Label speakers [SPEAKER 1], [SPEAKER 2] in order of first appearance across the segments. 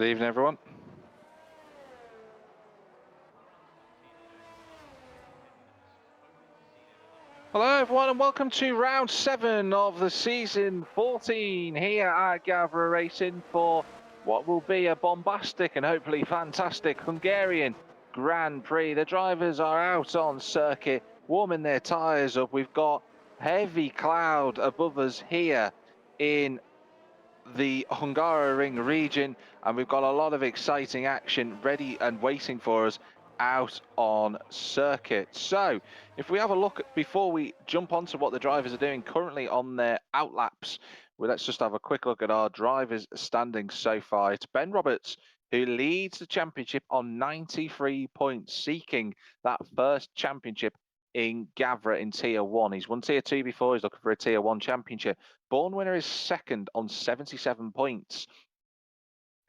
[SPEAKER 1] Good evening, everyone. Hello, everyone, and welcome to round 7 of the season 14 here at Gavra Racing for what will be a bombastic and hopefully fantastic Hungarian Grand Prix. The drivers are out on circuit, warming their tyres up. We've got heavy cloud above us here in the Hungaroring region, and we've got a lot of exciting action ready and waiting for us out on circuit. So if we have a look before we jump onto what the drivers are doing currently on their outlaps, well, let's just have a quick look at our drivers standing so far. It's Ben Roberts who leads the championship on 93 points, seeking that first championship in Gavra in Tier 1. He's won Tier 2 before, he's looking for a Tier 1 championship. Born Winner is second on 77 points.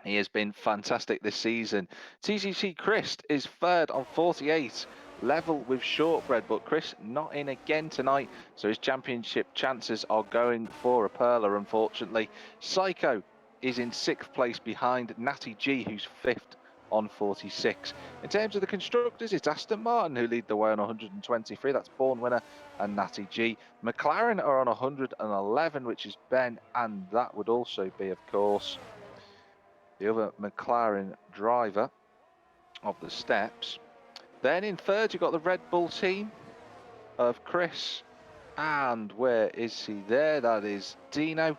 [SPEAKER 1] He has been fantastic this season. TCC Christ is third on 48, level with Shortbread, but Chris not in again tonight, so his championship chances are going for a perler, unfortunately. Psycho is in 6th place behind Natty G, who's 5th on 46. In terms of the constructors, it's Aston Martin who lead the way on 123. That's Born Winner and Natty G. McLaren are on 111, which is Ben, and that would also be, of course, the other McLaren driver of the steps. Then in third, you've got the Red Bull team of Chris. And where is he there? That is Dino.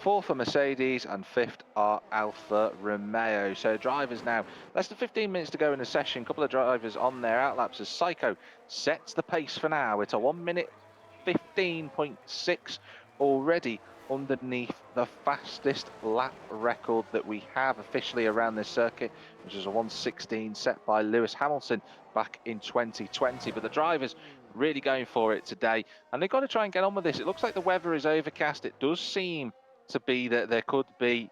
[SPEAKER 1] Fourth are Mercedes, and fifth are Alfa Romeo. So drivers now, less than 15 minutes to go in the session. A couple of drivers on their outlaps as Psycho sets the pace for now. It's a 1 minute 15.6 already underneath the fastest lap record that we have officially around this circuit, which is a 1:16 set by Lewis Hamilton back in 2020. But the drivers really going for it today, and they've got to try and get on with this. It looks like the weather is overcast. It does seem to be that there could be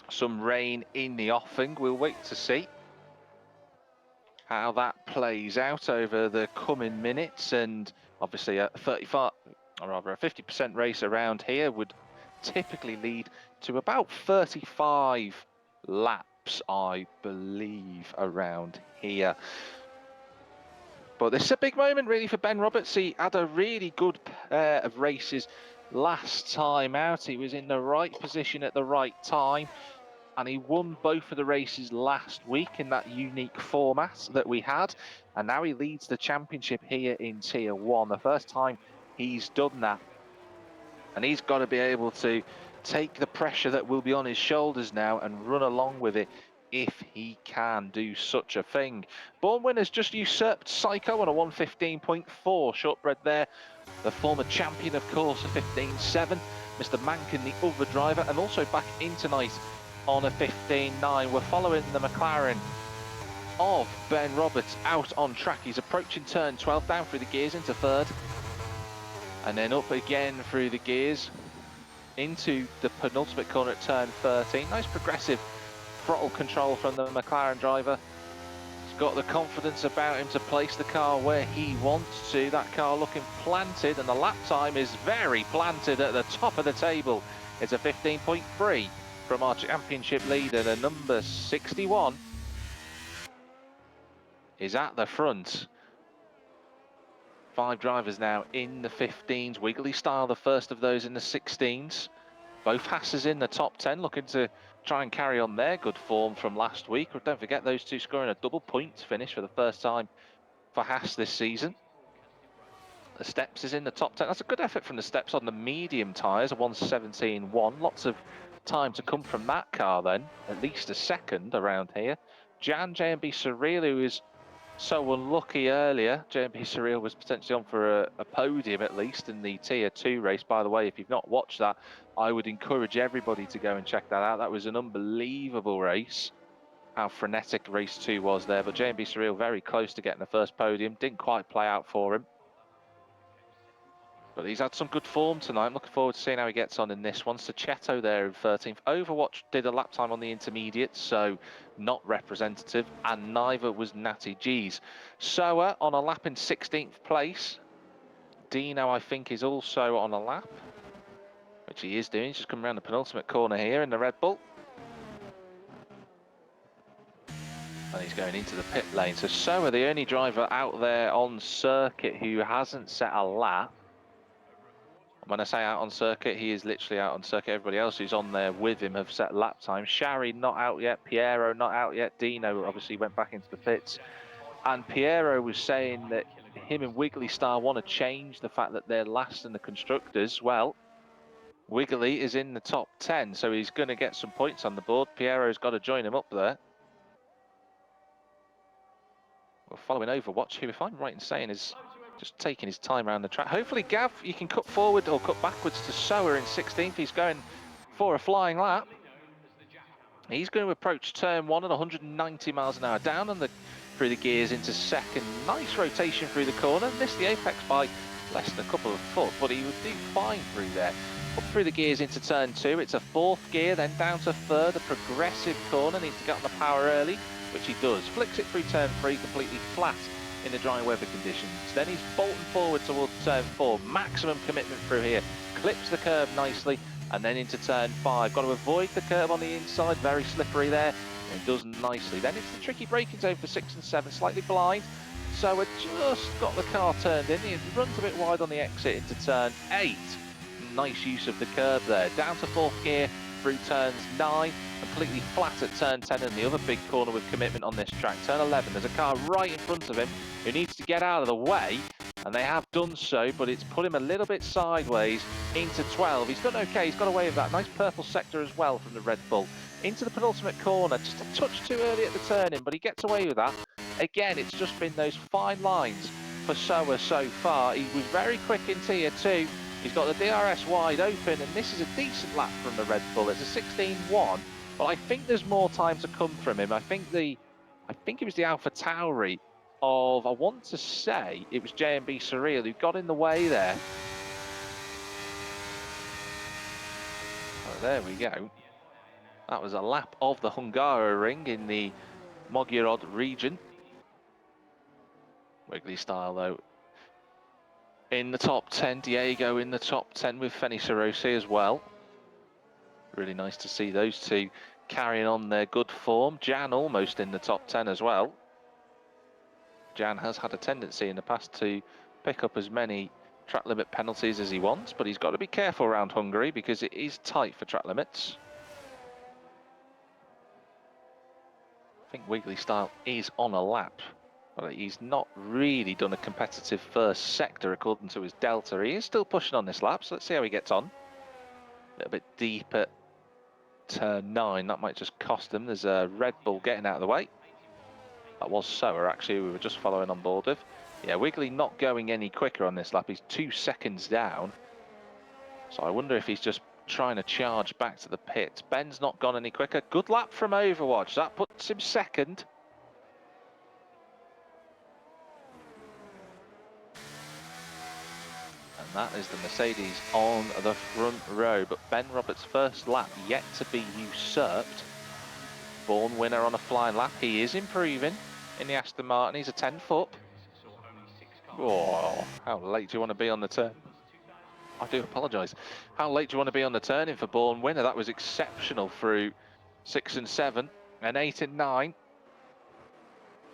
[SPEAKER 1] some rain in the offing. We'll wait to see how that plays out over the coming minutes, and obviously a 35, or rather a 50% race around here would typically lead to about 35 laps, I believe, around here. But this is a big moment really for Ben Roberts. He had a really good pair of races last time out. He was in the right position at the right time, and he won both of the races last week in that unique format that we had. And now he leads the championship here in Tier 1. The first time he's done that. And he's got to be able to take the pressure that will be on his shoulders now and run along with it if he can do such a thing. Born Winner's just usurped Psycho on a 1:15.4. Shortbread there, the former champion, of course, a 15.7. Mr. Mankin, the other driver, and also back in tonight on a 15.9. We're following the McLaren of Ben Roberts out on track. He's approaching turn 12, down through the gears into third, and then up again through the gears into the penultimate corner at turn 13. Nice progressive throttle control from the McLaren driver. He's got the confidence about him to place the car where he wants to. That car looking planted, and the lap time is very planted at the top of the table. It's a 15.3 from our championship leader. The number 61 is at the front. 5 drivers now in the 15s. Wiggly Style, the first of those in the 16s. Both Hasses in the top 10, looking to try and carry on their good form from last week. Don't forget, those two scoring a double points finish for the first time for Haas this season. The Steps is in the top 10. That's a good effort from the Steps on the medium tyres, a 1:17.1. Lots of time to come from that car then, at least a second around here. JMB Surreal, who is so unlucky earlier. JMB Surreal was potentially on for a podium at least in the Tier 2 race. By the way, if you've not watched that, I would encourage everybody to go and check that out. That was an unbelievable race, how frenetic race 2 was there. But JMB Surreal very close to getting the first podium. Didn't quite play out for him. But he's had some good form tonight. I'm looking forward to seeing how he gets on in this one. Sachetto there in 13th. Overwatch did a lap time on the intermediate, so not representative, and neither was Natty G's. Soa on a lap in 16th place. Dino, I think, is also on a lap, which he is doing. He's just coming around the penultimate corner here in the Red Bull. And he's going into the pit lane. So are the only driver out there on circuit who hasn't set a lap. When I say out on circuit, he is literally out on circuit. Everybody else who's on there with him have set lap time. Shari not out yet. Piero not out yet. Dino obviously went back into the pits. And Piero was saying that him and Wiggly Star want to change the fact that they're last in the constructors. Well, Wiggly is in the top 10, so he's going to get some points on the board. Piero's got to join him up there. We're following Overwatch, who, if I'm right in saying, is just taking his time around the track. Hopefully, Gav, you can cut forward or cut backwards to Sower in 16th. He's going for a flying lap. He's going to approach turn 1 at 190 miles an hour down and through the gears into second. Nice rotation through the corner. Missed the apex by less than a couple of foot, but he would do fine through there. Up through the gears into turn 2. It's a 4th gear, then down to 3rd. A progressive corner. Needs to get on the power early, which he does. Flicks it through turn 3, completely flat in the dry weather conditions. Then he's bolting forward towards turn 4. Maximum commitment through here. Clips the curb nicely. And then into turn 5. Got to avoid the curve on the inside. Very slippery there. And it does nicely. Then it's the tricky braking zone for 6 and 7. Slightly blind. So we've just got the car turned in. He runs a bit wide on the exit into turn 8. Nice use of the curb there. Down to 4th gear through turns 9. Completely flat at turn 10 and the other big corner with commitment on this track. Turn 11. There's a car right in front of him who needs to get out of the way. And they have done so, but it's put him a little bit sideways into 12. He's done okay. He's got away with that. Nice purple sector as well from the Red Bull. Into the penultimate corner. Just a touch too early at the turn-in, but he gets away with that. Again, it's just been those fine lines for Sower so far. He was very quick in Tier 2. He's got the DRS wide open, and this is a decent lap from the Red Bull. It's a 16.1, but I think there's more time to come from him. I think it was the Alpha Tauri of, I want to say, it was JMB Surreal who got in the way there. Oh, there we go. That was a lap of the Hungaroring in the Mogorod region. Wiggly style, though. In the top 10, Diego in the top 10 with Feni Sarosi as well. Really nice to see those two carrying on their good form. Jan almost in the top 10 as well. Jan has had a tendency in the past to pick up as many track limit penalties as he wants, but he's got to be careful around Hungary because it is tight for track limits. I think Wiggly Style is on a lap, but he's not really done a competitive first sector according to his delta. He is still pushing on this lap, so let's see how he gets on. A little bit deep at turn 9, that might just cost him. There's a Red Bull getting out of the way. That was Sower, actually, we were just following on board with. Yeah, Wiggly not going any quicker on this lap. He's 2 seconds down. So I wonder if he's just trying to charge back to the pit. Ben's not gone any quicker. Good lap from Overwatch. That puts him second. And that is the Mercedes on the front row. But Ben Roberts' first lap yet to be usurped. Born winner on a flying lap. He is improving in the Aston Martin. He's a 10th up. Oh, how late do you want to be on the turn? I do apologise. How late do you want to be on the turn-in for Born winner? That was exceptional through 6 and 7 and 8 and 9.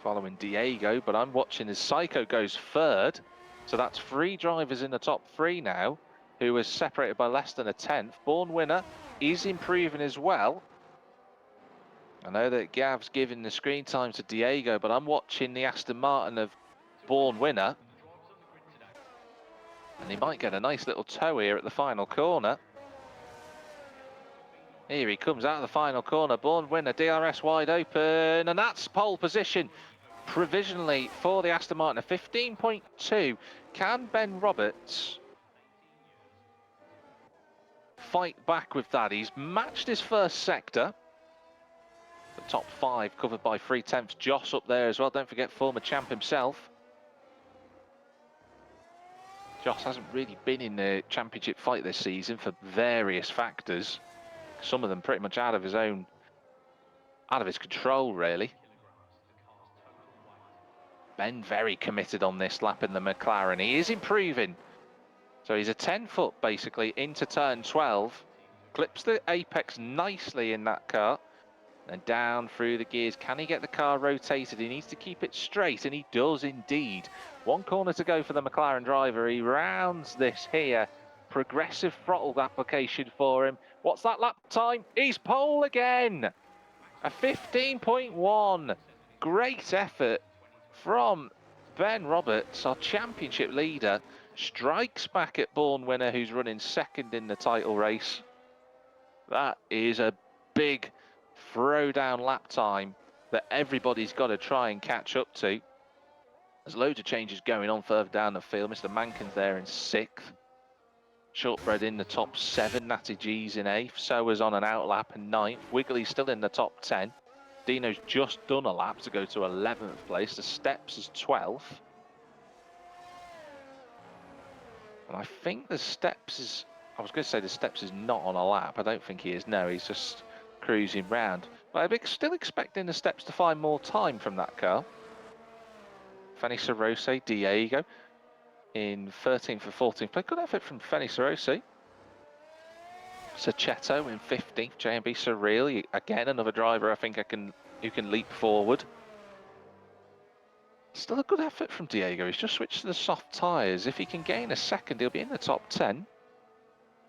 [SPEAKER 1] Following Diego, but I'm watching as Psycho goes 3rd. So that's 3 drivers in the top 3 now, who was separated by less than a 10th. Born winner is improving as well. I know that Gav's giving the screen time to Diego, but I'm watching the Aston Martin of Born winner. And he might get a nice little tow here at the final corner. Here he comes out of the final corner. Born winner, DRS wide open, and that's pole position provisionally for the Aston Martin. A 15.2. Can Ben Roberts fight back with that? He's matched his first sector. The top 5 covered by 3/10. Joss up there as well. Don't forget former champ himself. Joss hasn't really been in the championship fight this season for various factors. Some of them pretty much out of his control, really. Ben very committed on this lap in the McLaren. He is improving. So he's a 10-foot basically into turn 12. Clips the apex nicely in that car. And down through the gears. Can he get the car rotated? He needs to keep it straight, and he does indeed. One corner to go for the McLaren driver. He rounds this here. Progressive throttle application for him. What's that lap time? He's pole again. A 15.1. Great effort from Ben Roberts, our championship leader. Strikes back at Born Winner, who's running second in the title race. That is a big throwdown lap time that everybody's got to try and catch up to. There's loads of changes going on further down the field. Mr. Mankin's there in 6th. Shortbread in the top 7. Natty G's in 8th. Soa's on an outlap in 9th. Wiggly's still in the top 10. Dino's just done a lap to go to 11th place. The Steps is 12th. And I think the Steps is... I was going to say the Steps is not on a lap. I don't think he is. No, he's just cruising round. But I'm still expecting the Steps to find more time from that car. Fanny Sarose, Diego in 13th or 14th place. Good effort from Fanny Sarose. Sachetto in 15th. JMB Surreal, again another driver I think who can leap forward. Still a good effort from Diego. He's just switched to the soft tyres. If he can gain a second, he'll be in the top 10.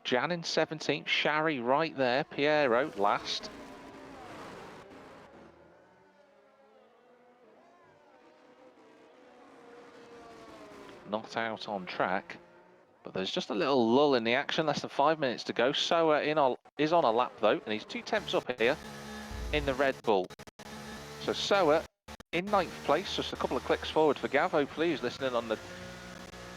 [SPEAKER 1] Jan in 17th. Shari right there. Piero last. Not out on track. But there's just a little lull in the action. Less than 5 minutes to go. Soa is on a lap though. And he's 2 tenths up here in the Red Bull. So Soa in 9th place. Just a couple of clicks forward for Gav. Hopefully he's listening on the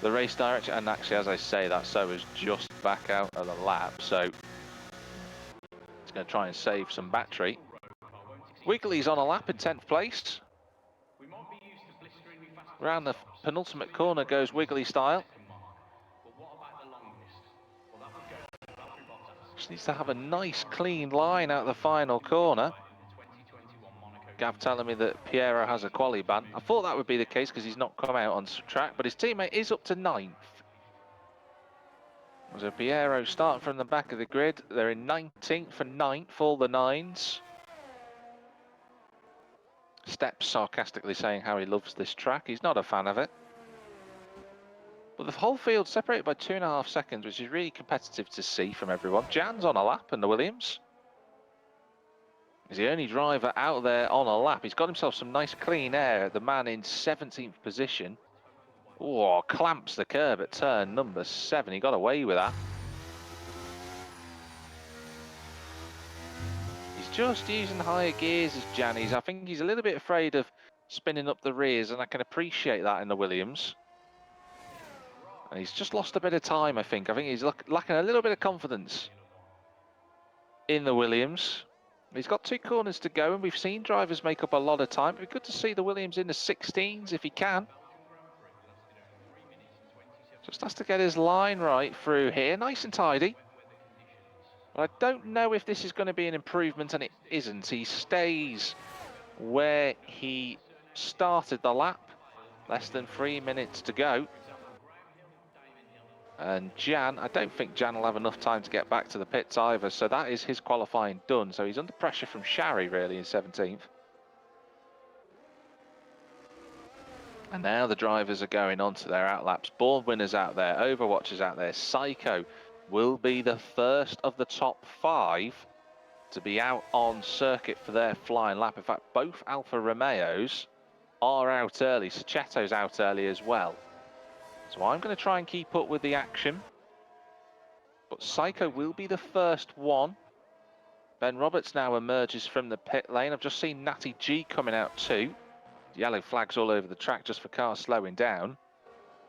[SPEAKER 1] race direction. And actually, as I say that, Soa's just back out of the lap. So he's going to try and save some battery. Wiggly's on a lap in 10th place. Around the penultimate corner goes Wiggly style. Just needs to have a nice clean line out the final corner. Gav telling me that Piero has a quali ban. I thought that would be the case because he's not come out on track, but his teammate is up to 9th. So Piero starting from the back of the grid. They're in 19th for 9th, all the 9s. Steps sarcastically saying how he loves this track. He's not a fan of it. But the whole field separated by 2.5 seconds, which is really competitive to see from everyone. Jan's on a lap in the Williams. He's the only driver out there on a lap. He's got himself some nice clean air. The man in 17th position. Oh, clamps the curb at turn number 7. He got away with that. He's just using higher gears as Janny's. I think he's a little bit afraid of spinning up the rears, and I can appreciate that in the Williams. And he's just lost a bit of time, I think. I think he's lacking a little bit of confidence in the Williams. He's got 2 corners to go, and we've seen drivers make up a lot of time. It'd be good to see the Williams in the 16s if he can. Just has to get his line right through here. Nice and tidy. But I don't know if this is going to be an improvement, and it isn't. He stays where he started the lap. Less than 3 minutes to go. And Jan, I don't think Jan will have enough time to get back to the pits either. So that is his qualifying done. So he's under pressure from Shari really in 17th. And now the drivers are going on to their outlaps. Born Winners out there, Overwatchers out there. Psycho will be the first of the top 5 to be out on circuit for their flying lap. In fact, both Alfa Romeos are out early. Sachetto's out early as well. So I'm going to try and keep up with the action. But Psycho will be the first one. Ben Roberts now emerges from the pit lane. I've just seen Natty G coming out too. Yellow flags all over the track just for cars slowing down.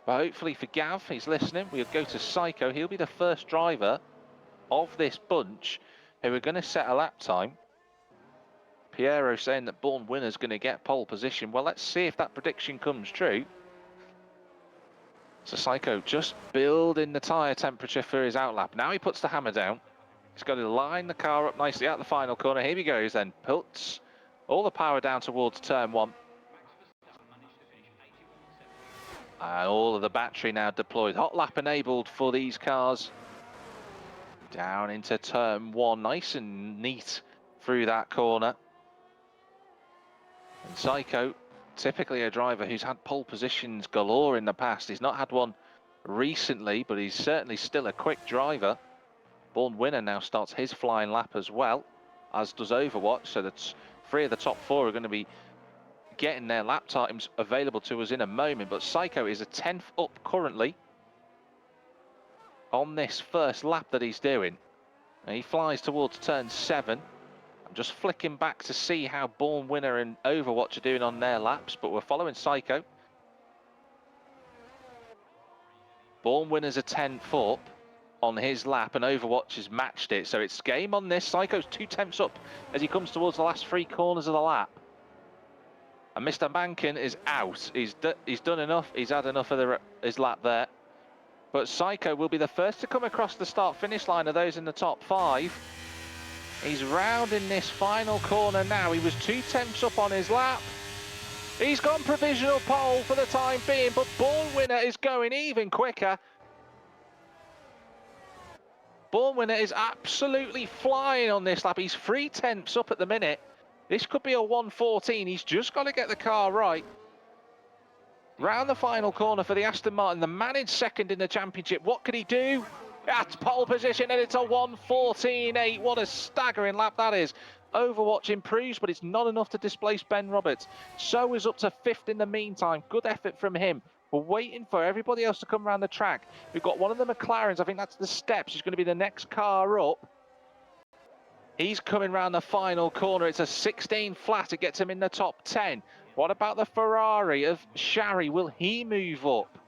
[SPEAKER 1] But hopefully for Gav, he's listening. We'll go to Psycho. He'll be the first driver of this bunch who are going to set a lap time. Piero saying that Born Winner's going to get pole position. Well, let's see if that prediction comes true. So Psycho just building the tyre temperature for his outlap. Now he puts the hammer down. He's got to line the car up nicely out the final corner. Here he goes then. Puts all the power down towards turn 1. And all of the battery now deployed. Hot lap enabled for these cars. Down into turn 1. Nice and neat through that corner. And Psycho, typically a driver who's had pole positions galore in the past. He's not had one recently, but he's certainly still a quick driver. Born Winner now starts his flying lap as well, as does Overwatch. So that's 3 of the top 4 are going to be getting their lap times available to us in a moment. But Psycho is a 10th up currently on this first lap that he's doing. And he flies towards turn 7. I'm just flicking back to see how Born Winner and Overwatch are doing on their laps, but we're following Psycho. Born Winner's a 10th up on his lap, and Overwatch has matched it, so it's game on this. Psycho's 2/10 up as he comes towards the last 3 corners of the lap. And Mr. Mankin is out. He's done enough. He's had enough of his lap there. But Psycho will be the first to come across the start-finish line of those in the top 5. He's rounding this final corner now. He was 2/10 up on his lap. He's gone provisional pole for the time being, but Born Winner is going even quicker. Born Winner is absolutely flying on this lap. He's 3/10 up at the minute. This could be a 1:14. He's just got to get the car right. Round the final corner for the Aston Martin, the man in second in the championship. What could he do? At pole position, and it's a 1:14.8. What a staggering lap that is. Overwatch improves, but it's not enough to displace Ben Roberts. So is up to 5th in the meantime. Good effort from him. We're waiting for everybody else to come around the track. We've got one of the McLarens. I think that's the Steps. He's going to be the next car up. He's coming round the final corner. It's a 16 flat. It gets him in the top 10. What about the Ferrari of Shari? Will he move up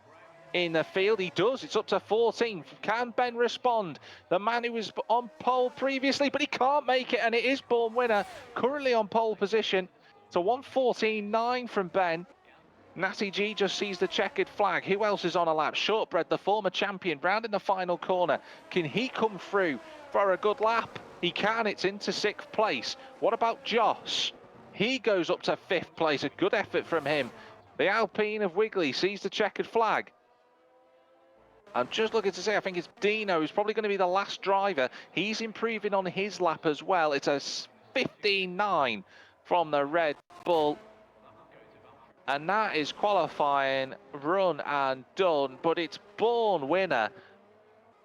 [SPEAKER 1] in the field? He does. It's up to 14. Can Ben respond? The man who was on pole previously, but he can't make it, and it is Born Winner, currently on pole position. It's a 1:14.9 from Ben. Natty G just sees the checkered flag. Who else is on a lap? Shortbread, the former champion, round in the final corner. Can he come through for a good lap? He can. It's into 6th place. What about Joss? He goes up to 5th place. A good effort from him. The Alpine of Wiggly sees the checkered flag. I'm just looking to say, I think it's Dino who's probably going to be the last driver. He's improving on his lap as well. It's a 15.9 from the Red Bull. And that is qualifying, run and done. But it's Born Winner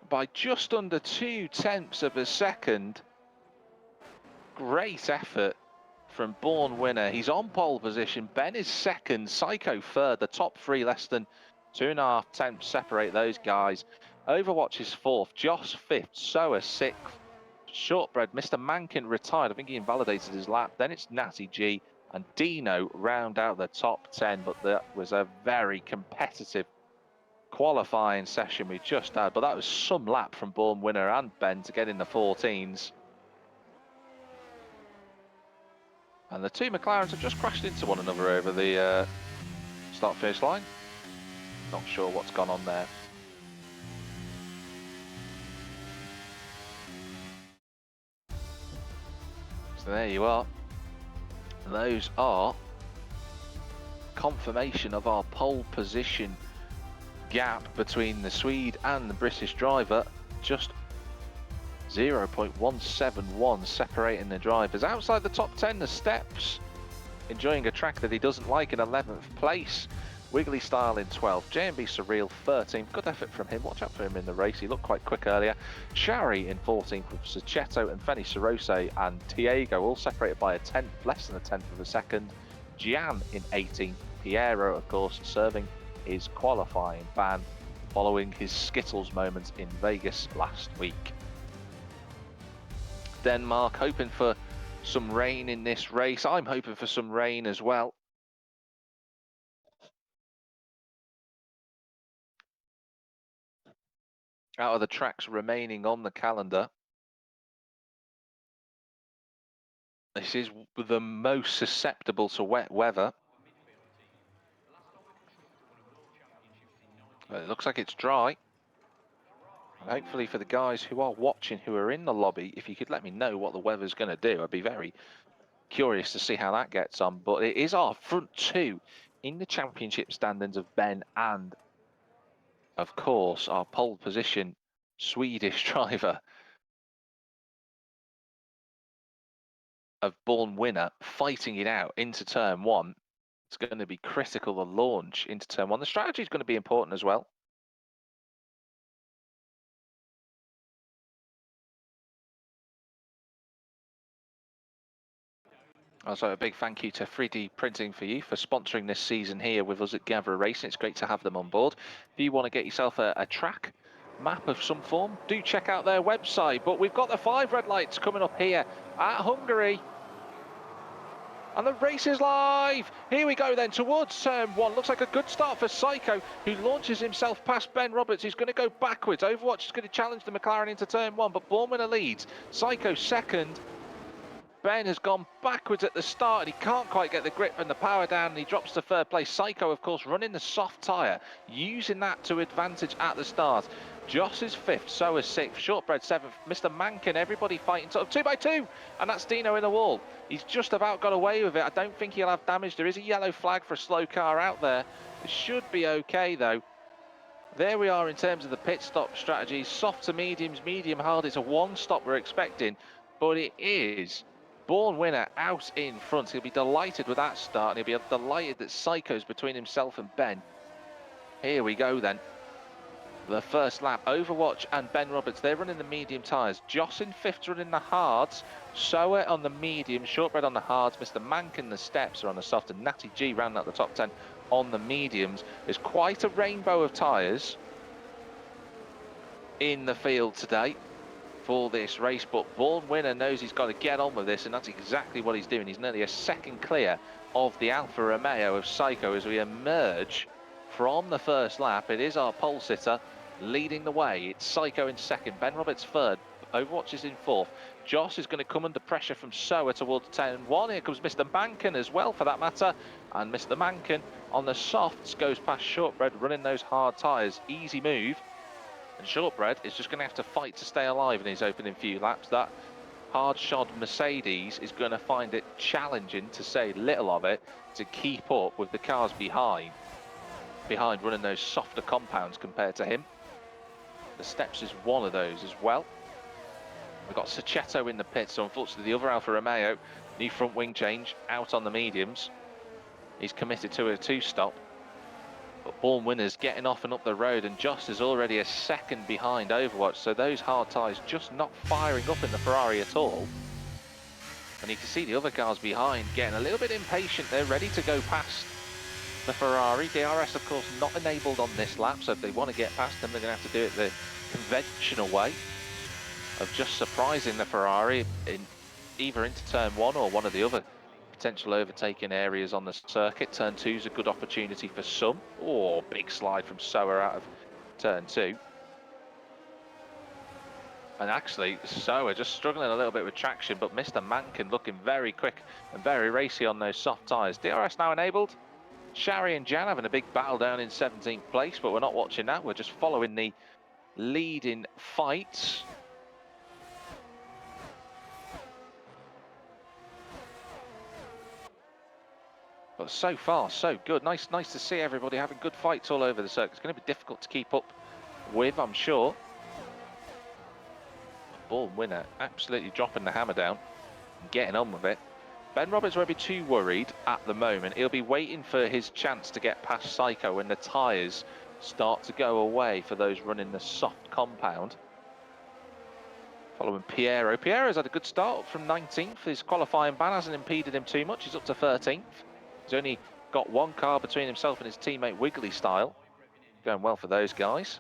[SPEAKER 1] by just under 2/10 of a second. Great effort from Born Winner. He's on pole position. Ben is second, Psycho third. The top 3 less than 2.5 tenths separate those guys. Overwatch is 4th, Joss 5th, Soa 6th. Shortbread, Mr. Mankin retired. I think he invalidated his lap. Then it's Natty G and Dino round out the top 10. But that was a very competitive qualifying session we just had. But that was some lap from Born Winner and Ben to get in the 14s. And the 2 McLarens have just crashed into one another over the start-finish line. Not sure what's gone on there. So there you are. Those are confirmation of our pole position gap between the Swede and the British driver. Just 0.171 separating the drivers. Outside the top 10, the Steps enjoying a track that he doesn't like in 11th place. Wiggly Style in 12th, JMB Surreal 13th. Good effort from him. Watch out for him in the race. He looked quite quick earlier. Shari in 14th with Sachetto and Feni Sorose and Tiago all separated by a 10th, less than a 10th of a second. Gian in 18th. Piero, of course, serving his qualifying ban following his Skittles moment in Vegas last week. Denmark hoping for some rain in this race. I'm hoping for some rain as well. Out of the tracks remaining on the calendar, this is the most susceptible to wet weather. It looks like it's dry. And hopefully for the guys who are watching, who are in the lobby, if you could let me know what the weather's going to do, I'd be very curious to see how that gets on. But it is our front 2 in the championship standings of Ben and, of course, our pole position Swedish driver. of Born Winner fighting it out into turn one. It's going to be critical, the launch into turn one. The strategy is going to be important as well. Also, a big thank you to 3dPrinting4u for sponsoring this season here with us at Gavra Racing. It's great to have them on board. If you want to get yourself a track map of some form, do check out their website. But we've got the 5 red lights coming up here at Hungary. And the race is live. Here we go then towards turn one. Looks like a good start for Psycho, who launches himself past Ben Roberts. He's going to go backwards. Overwatch is going to challenge the McLaren into turn one, but Born Winner leads. Psycho second. Ben has gone backwards at the start and he can't quite get the grip and the power down, and he drops to third place. Psycho, of course, running the soft tyre, using that to advantage at the start. Joss is fifth, so is sixth, Shortbread seventh, Mr. Mankin, everybody fighting sort of 2 by 2, and that's Dino in the wall. He's just about got away with it. I don't think he'll have damage. There is a yellow flag for a slow car out there. It should be okay though. There we are in terms of the pit stop strategy. Soft to mediums, medium hard. It's a one stop we're expecting, but it is Born Winner out in front. He'll be delighted with that start, and he'll be delighted that Psycho's between himself and Ben. Here we go then. The first lap, Overwatch and Ben Roberts, they're running the medium tyres. Joss in fifth running the hards, Soa on the medium, Shortbread on the hards, Mr. Mankin the steps are on the soft, and Natty G rounding out the top 10 on the mediums. There's quite a rainbow of tyres in the field today for this race, but Born Winner knows he's got to get on with this, and that's exactly what he's doing. He's nearly a second clear of the Alfa Romeo of Psycho as we emerge from the first lap. It is our pole sitter leading the way. It's Psycho in second, Ben Roberts third, Overwatch is in fourth. Joss is going to come under pressure from Soa towards 10-1. Here comes Mr. Mankin as well, for that matter, and Mr. Mankin on the softs goes past Shortbread running those hard tyres. Easy move. And Shortbread is just going to have to fight to stay alive in his opening few laps. That hard-shod Mercedes is going to find it challenging, to say little of it, to keep up with the cars behind running those softer compounds compared to him. The steps is one of those as well. We've got Sachetto in the pits, so unfortunately the other Alfa Romeo, new front wing change, out on the mediums. He's committed to a two-stop. But Born Winner's getting off and up the road, and Joss is already a second behind Overwatch, so those hard tyres just not firing up in the Ferrari at all. And you can see the other cars behind getting a little bit impatient. They're ready to go past the Ferrari. DRS, of course, not enabled on this lap, so if they want to get past them, they're going to have to do it the conventional way of just surprising the Ferrari in either into turn one or one of the other potential overtaking areas on the circuit. Turn two is a good opportunity for some. Oh, big slide from Soa out of turn two. And actually, Soa just struggling a little bit with traction, but Mr. Mankin looking very quick and very racy on those soft tyres. DRS now enabled. Shari and Jan having a big battle down in 17th place, but we're not watching that. We're just following the leading fights. But so far, so good. Nice to see everybody having good fights all over the circuit. It's going to be difficult to keep up with, I'm sure. Born Winner absolutely dropping the hammer down and getting on with it. Ben Roberts won't be too worried at the moment. He'll be waiting for his chance to get past Psycho when the tyres start to go away for those running the soft compound. Following Piero. Piero's had a good start from 19th. His qualifying ban hasn't impeded him too much. He's up to 13th. He's only got one car between himself and his teammate Wiggly Style. Going well for those guys.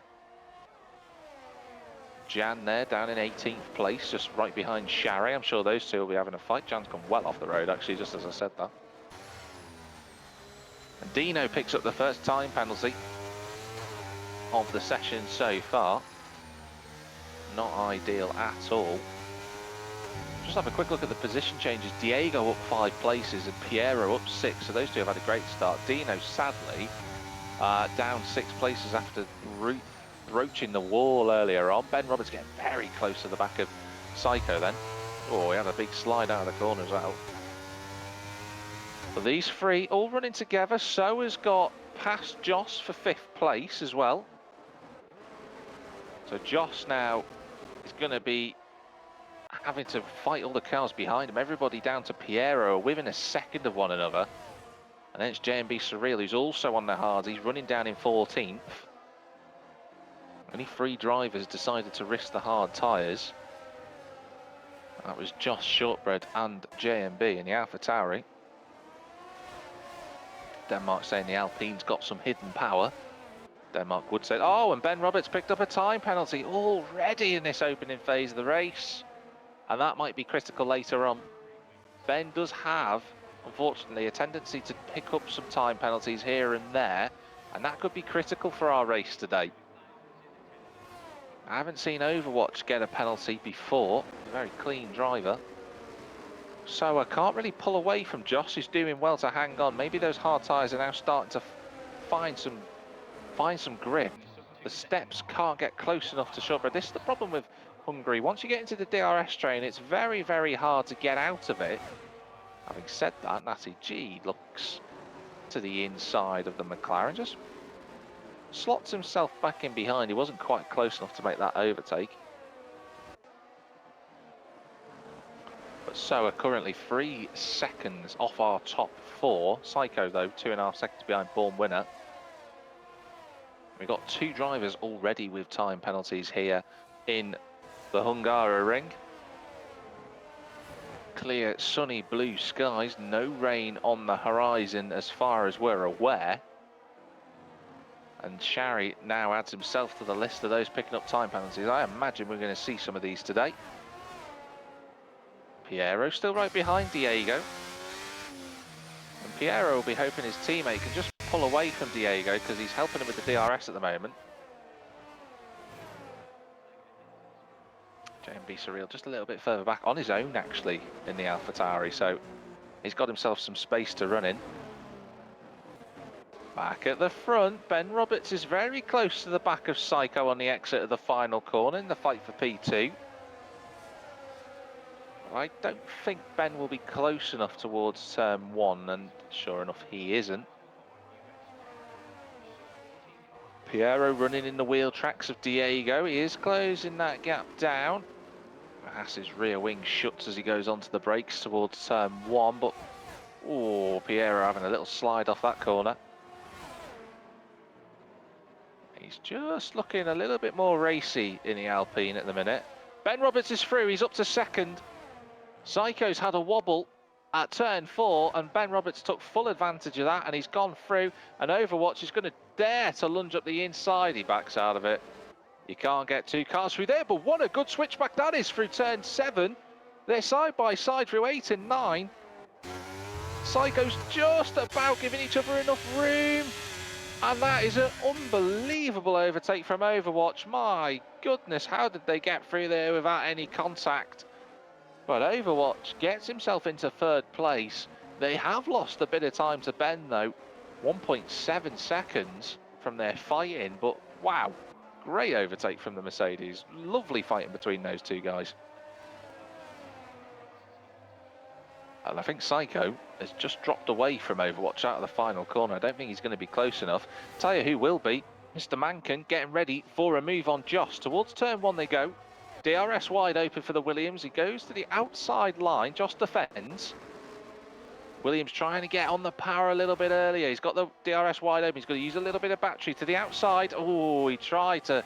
[SPEAKER 1] Jan there down in 18th place, just right behind Shari. I'm sure those two will be having a fight. Jan's gone well off the road, actually, just as I said that. And Dino picks up the first time penalty of the session so far. Not ideal at all. Just have a quick look at the position changes. Diego up 5 places and Piero up 6, so those two have had a great start. Dino, sadly, down 6 places after broaching the wall earlier on. Ben Roberts getting very close to the back of Psycho then. Oh, he had a big slide out of the corner as well. But these three all running together. Soa's got past Joss for 5th place as well. So Joss now is going to be having to fight all the cars behind him. Everybody down to Piero are within a second of one another. And then it's J&B Surreal, who's also on the hards. He's running down in 14th. Only 3 drivers decided to risk the hard tyres. That was Josh Shortbread and J&B in the AlphaTauri. Denmark saying the Alpine's got some hidden power. Denmark would say, oh, and Ben Roberts picked up a time penalty already in this opening phase of the race. And that might be critical later on. Ben does have, unfortunately, a tendency to pick up some time penalties here and there. And that could be critical for our race today. I haven't seen Overwatch get a penalty before. A very clean driver. So I can't really pull away from Josh, who's doing well to hang on. Maybe those hard tyres are now starting to find some grip. The steps can't get close enough to Shortbread. This is the problem with Hungary. Once you get into the DRS train, it's very, very hard to get out of it. Having said that, Natty G looks to the inside of the McLaren, just slots himself back in behind. He wasn't quite close enough to make that overtake. But so are currently 3 seconds off our top 4. Psycho, though, 2.5 seconds behind Born Winner. We've got 2 drivers already with time penalties here in the Hungaroring. Clear, sunny blue skies, no rain on the horizon as far as we're aware. And Shari now adds himself to the list of those picking up time penalties. I imagine we're going to see some of these today. Piero still right behind Diego. And Piero will be hoping his teammate can just pull away from Diego because he's helping him with the DRS at the moment. J&B Surreal just a little bit further back on his own actually in the AlphaTauri, so he's got himself some space to run in. Back at the front, Ben Roberts is very close to the back of Psycho on the exit of the final corner in the fight for P2. I don't think Ben will be close enough towards turn 1, and sure enough he isn't. Piero running in the wheel tracks of Diego. He is closing that gap down. Haas's rear wing shuts as he goes onto the brakes towards turn 1, but oh, Piero having a little slide off that corner. He's just looking a little bit more racy in the Alpine at the minute. Ben Roberts is through, he's up to second. Psycho's had a wobble at turn 4 and Ben Roberts took full advantage of that and he's gone through, and Overwatch is going to dare to lunge up the inside. He backs out of it. You can't get 2 cars through there, but what a good switchback that is through turn 7. They're side by side through 8 and 9. Psycho's just about giving each other enough room. And that is an unbelievable overtake from Overwatch. My goodness, how did they get through there without any contact? But Overwatch gets himself into 3rd place. They have lost a bit of time to Ben though. 1.7 seconds from their fighting, but wow, great overtake from the Mercedes. Lovely fighting between those 2 guys. And I think Psycho has just dropped away from Overwatch out of the final corner. I don't think he's going to be close enough. Tell you who will be. Mr. Mankin getting ready for a move on Josh. Towards turn 1 they go. DRS wide open for the Williams. He goes to the outside line. Josh defends. Williams trying to get on the power a little bit earlier. He's got the DRS wide open. He's got to use a little bit of battery to the outside. Oh, he tried to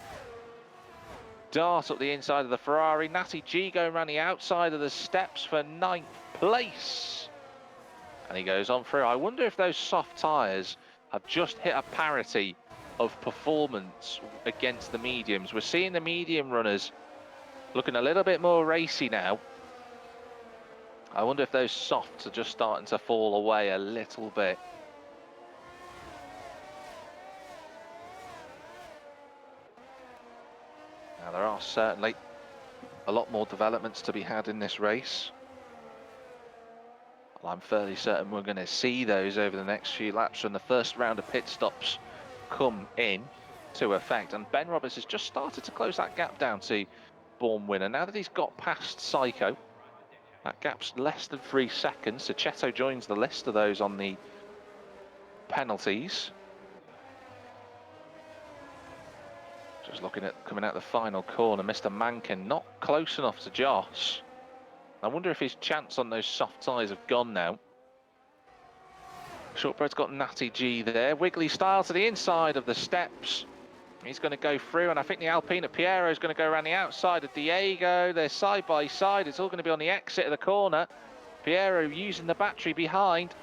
[SPEAKER 1] dart up the inside of the Ferrari. Natty G going around the outside of the steps for 9th place. And he goes on through. I wonder if those soft tyres have just hit a parity of performance against the mediums. We're seeing the medium runners looking a little bit more racy now. I wonder if those softs are just starting to fall away a little bit. Now there are certainly a lot more developments to be had in this race. Well, I'm fairly certain we're going to see those over the next few laps when the first round of pit stops come in to effect. And Ben Roberts has just started to close that gap down to Born Winner. Now that he's got past Psycho, that gap's less than 3 seconds. So Cheto joins the list of those on the penalties. Just looking at coming out the final corner, Mr. Mankin not close enough to Josh. I wonder if his chance on those soft tyres have gone now. Shortbread's got Natty G there. Wiggly style to the inside of the steps. He's going to go through, and I think the Alpine at Piero is going to go around the outside of Diego. They're side by side. It's all going to be on the exit of the corner. Piero using the battery behind.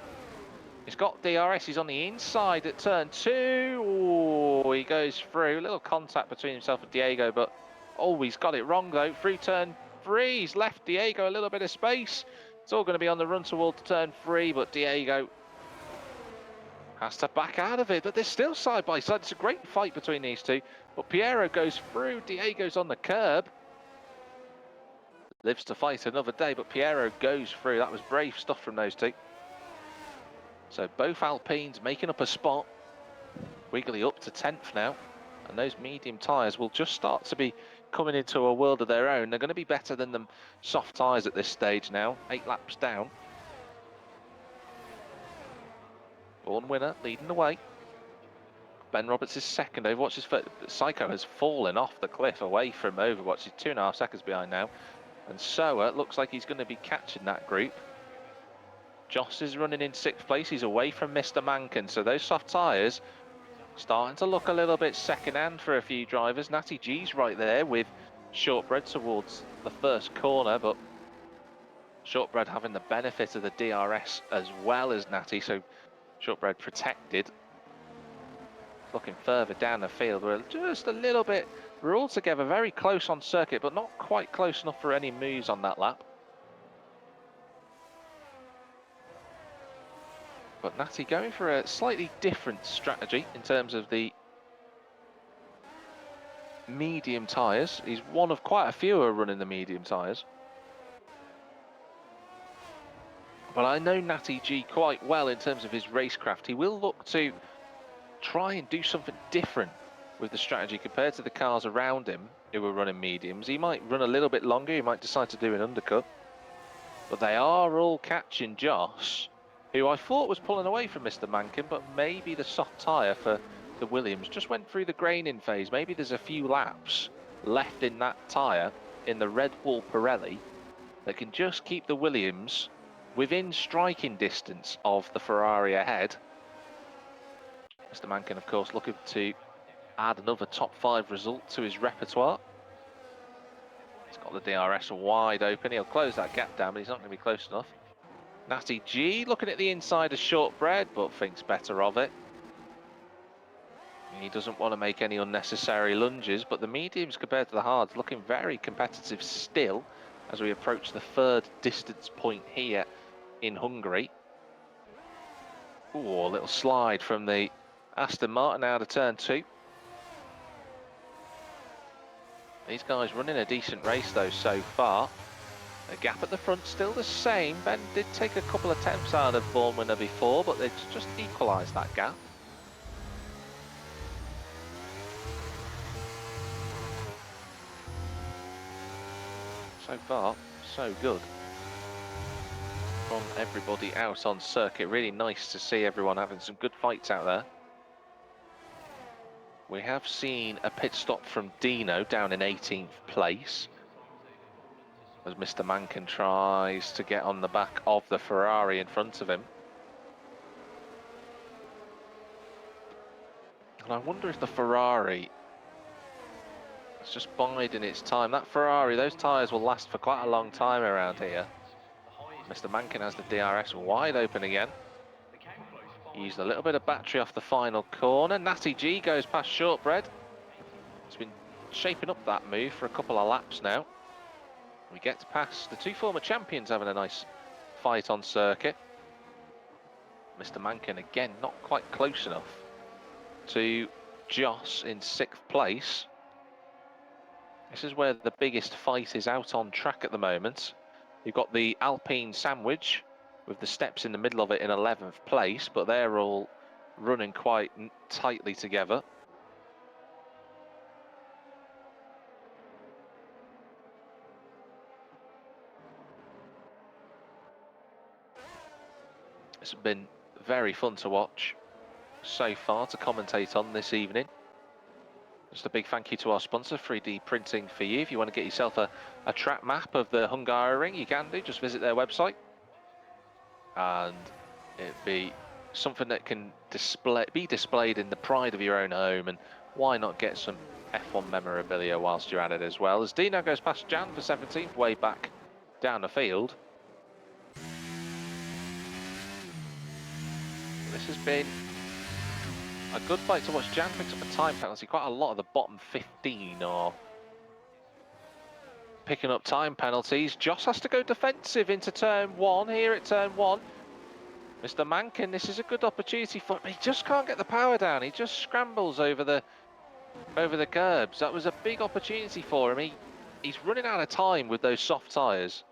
[SPEAKER 1] He's got DRS. He's on the inside at turn 2. Oh, he goes through. A little contact between himself and Diego, but oh, he's got it wrong though. Through turn 3, he's left Diego a little bit of space. It's all going to be on the run towards turn 3, but Diego has to back out of it, but they're still side by side. It's a great fight between these two, but Piero goes through, Diego's on the curb. Lives to fight another day, but Piero goes through. That was brave stuff from those two. So both Alpines making up a spot. Wiggly up to 10th now, and those medium tyres will just start to be coming into a world of their own. They're going to be better than the soft tyres at this stage now, 8 laps down. Born winner leading the way. Ben Roberts is second. Overwatch's Psycho has fallen off the cliff away from Overwatch. He's 2.5 seconds behind now. And Soa looks like he's going to be catching that group. Joss is running in 6th place. He's away from Mr. Mankin. So those soft tyres starting to look a little bit second hand for a few drivers. Natty G's right there with Shortbread towards the first corner. But Shortbread having the benefit of the DRS as well as Natty. So Shortbread protected. Looking further down the field, we're just a little bit, we're all together very close on circuit, but not quite close enough for any moves on that lap. But Natty going for a slightly different strategy in terms of the medium tyres. He's one of quite a few who are running the medium tyres. But I know Natty G quite well in terms of his racecraft. He will look to try and do something different with the strategy compared to the cars around him who are running mediums. He might run a little bit longer, he might decide to do an undercut. But they are all catching Joss, who I thought was pulling away from Mr. Mankin, but maybe the soft tyre for the Williams just went through the graining phase. Maybe there's a few laps left in that tyre in the Red Bull Pirelli that can just keep the Williams within striking distance of the Ferrari ahead. Mr. Mankin, of course, looking to add another top 5 result to his repertoire. He's got the DRS wide open. He'll close that gap down, but he's not going to be close enough. Natty G looking at the inside of Shortbread, but thinks better of it. He doesn't want to make any unnecessary lunges, but the mediums compared to the hards looking very competitive still as we approach the 3rd distance point here in Hungary. Ooh, a little slide from the Aston Martin out of turn 2. These guys running a decent race though so far. The gap at the front still the same. Ben did take a couple of attempts out of Born Winner before, but they've just equalised that gap. So far, so good from everybody out on circuit. Really nice to see everyone having some good fights out there. We have seen a pit stop from Dino down in 18th place as Mr. Mankin tries to get on the back of the Ferrari in front of him. And I wonder if the Ferrari is just biding its time. That Ferrari, those tyres will last for quite a long time around here. Mr. Mankin has the DRS wide open again. Used a little bit of battery off the final corner. Natty G goes past Shortbread. It's been shaping up that move for a couple of laps now. We get past the 2 former champions having a nice fight on circuit. Mr. Mankin again not quite close enough to Joss in 6th place. This is where the biggest fight is out on track at the moment. You've got the Alpine sandwich with the steps in the middle of it in 11th place, but they're all running quite tightly together. It's been very fun to watch so far, to commentate on this evening. Just a big thank you to our sponsor, 3dPrinting4u. If you want to get yourself a track map of the Hungary ring, you can do. Just visit their website. And it'd be something that can be displayed in the pride of your own home. And why not get some F1 memorabilia whilst you're at it as well. As Dino goes past Jan for 17th, way back down the field. This has been a good fight to watch. Jan picks up a time penalty. Quite a lot of the bottom 15 are picking up time penalties. Joss has to go defensive into turn 1 here at turn 1. Mr. Mankin, this is a good opportunity for him. He just can't get the power down. He just scrambles over the curbs. That was a big opportunity for him. He's running out of time with those soft tyres.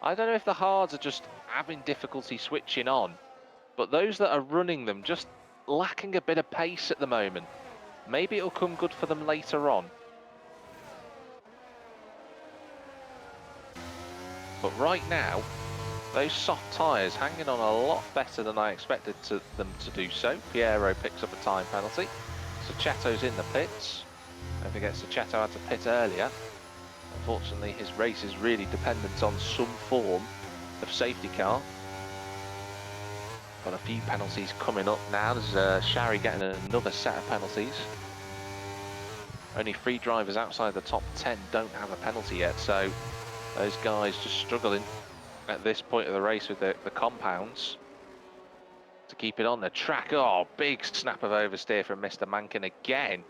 [SPEAKER 1] I don't know if the hards are just having difficulty switching on, but those that are running them just lacking a bit of pace at the moment. Maybe it'll come good for them later on. But right now, those soft tyres hanging on a lot better than I expected them to do so. Piero picks up a time penalty. Saccheto's in the pits. Don't forget Saccheto had to pit earlier. Unfortunately, his race is really dependent on some form of safety car. Got a few penalties coming up now. There's Shari getting another set of penalties. Only 3 drivers outside the top 10 don't have a penalty yet, so those guys just struggling at this point of the race with the compounds to keep it on the track. Oh, big snap of oversteer from Mr. Mankin again.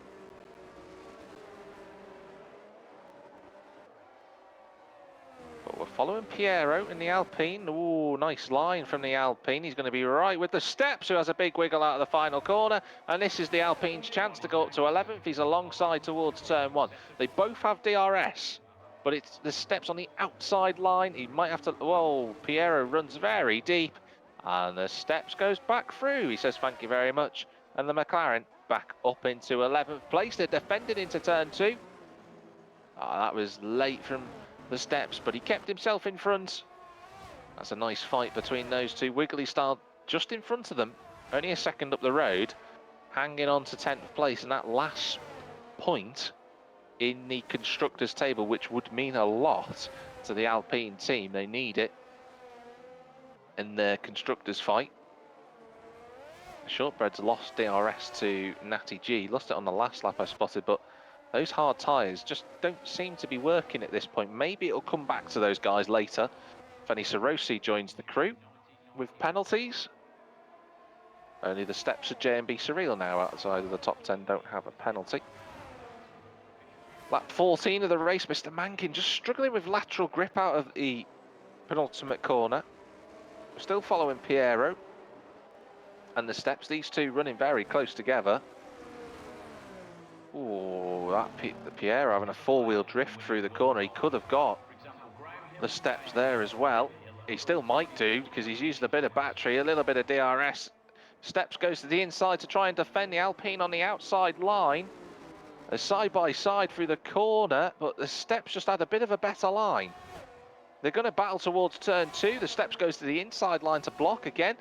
[SPEAKER 1] But we're following Piero in the Alpine. Ooh, nice line from the Alpine. He's going to be right with the steps, who has a big wiggle out of the final corner. And this is the Alpine's chance to go up to 11th. He's alongside towards turn 1. They both have DRS, but it's the steps on the outside line. He might have to... Whoa, Piero runs very deep. And the steps goes back through. He says, thank you very much. And the McLaren back up into 11th place. They're defended into turn 2. That was late from the steps, but he kept himself in front. That's a nice fight between those two. Wiggly Style just in front of them, only a second up the road, hanging on to 10th place, and that last point in the constructors table, which would mean a lot to the Alpine team. They need it in their constructors fight. Shortbread's lost DRS to Natty G. Lost it on the last lap I spotted, but those hard tyres just don't seem to be working at this point. Maybe it'll come back to those guys later. Fanny Sarosi joins the crew with penalties. Only the steps of J&B Surreal now outside of the top 10 don't have a penalty. Lap 14 of the race, Mr. Mankin just struggling with lateral grip out of the penultimate corner. We're still following Piero and the steps. These two running very close together. Ooh, the Piero having a 4-wheel drift through the corner. He could have got the steps there as well. He still might do, because he's used a bit of battery, a little bit of DRS. Steps goes to the inside to try and defend the Alpine on the outside line. They're side by side through the corner, but the steps just had a bit of a better line. They're going to battle towards turn 2. The steps goes to the inside line to block again.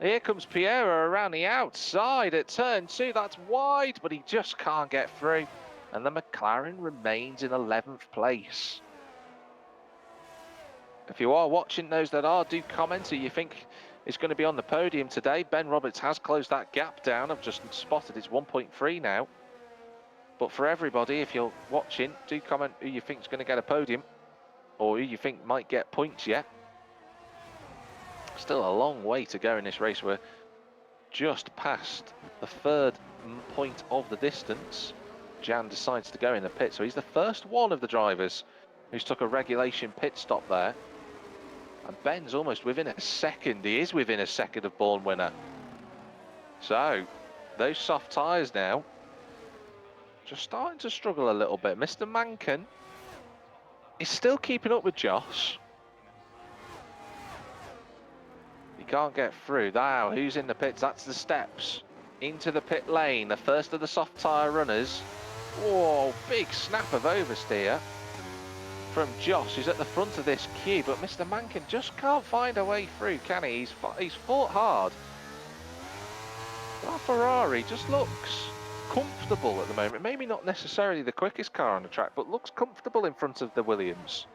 [SPEAKER 1] Here comes Piero around the outside at turn 2. That's wide, but he just can't get through. And the McLaren remains in 11th place. If you are watching, those that are, do comment who you think is going to be on the podium today. Ben Roberts has closed that gap down. I've just spotted it's 1.3 now. But for everybody, if you're watching, do comment who you think is going to get a podium, or who you think might get points yet. Still a long way to go in this race. We're just past the 3rd point of the distance. Jan decides to go in the pit, so he's the first one of the drivers who's took a regulation pit stop there. And Ben's almost within a second. He is within a second of Born Winner. So those soft tyres now just starting to struggle a little bit. Mr. Mankin is still keeping up with Josh. He can't get through. Now, who's in the pits? That's the steps into the pit lane. The first of the soft tyre runners. Whoa, big snap of oversteer from Josh, who's at the front of this queue. But Mr. Mankin just can't find a way through, can he? He's fought hard. That Ferrari just looks comfortable at the moment. Maybe not necessarily the quickest car on the track, but looks comfortable in front of the Williams.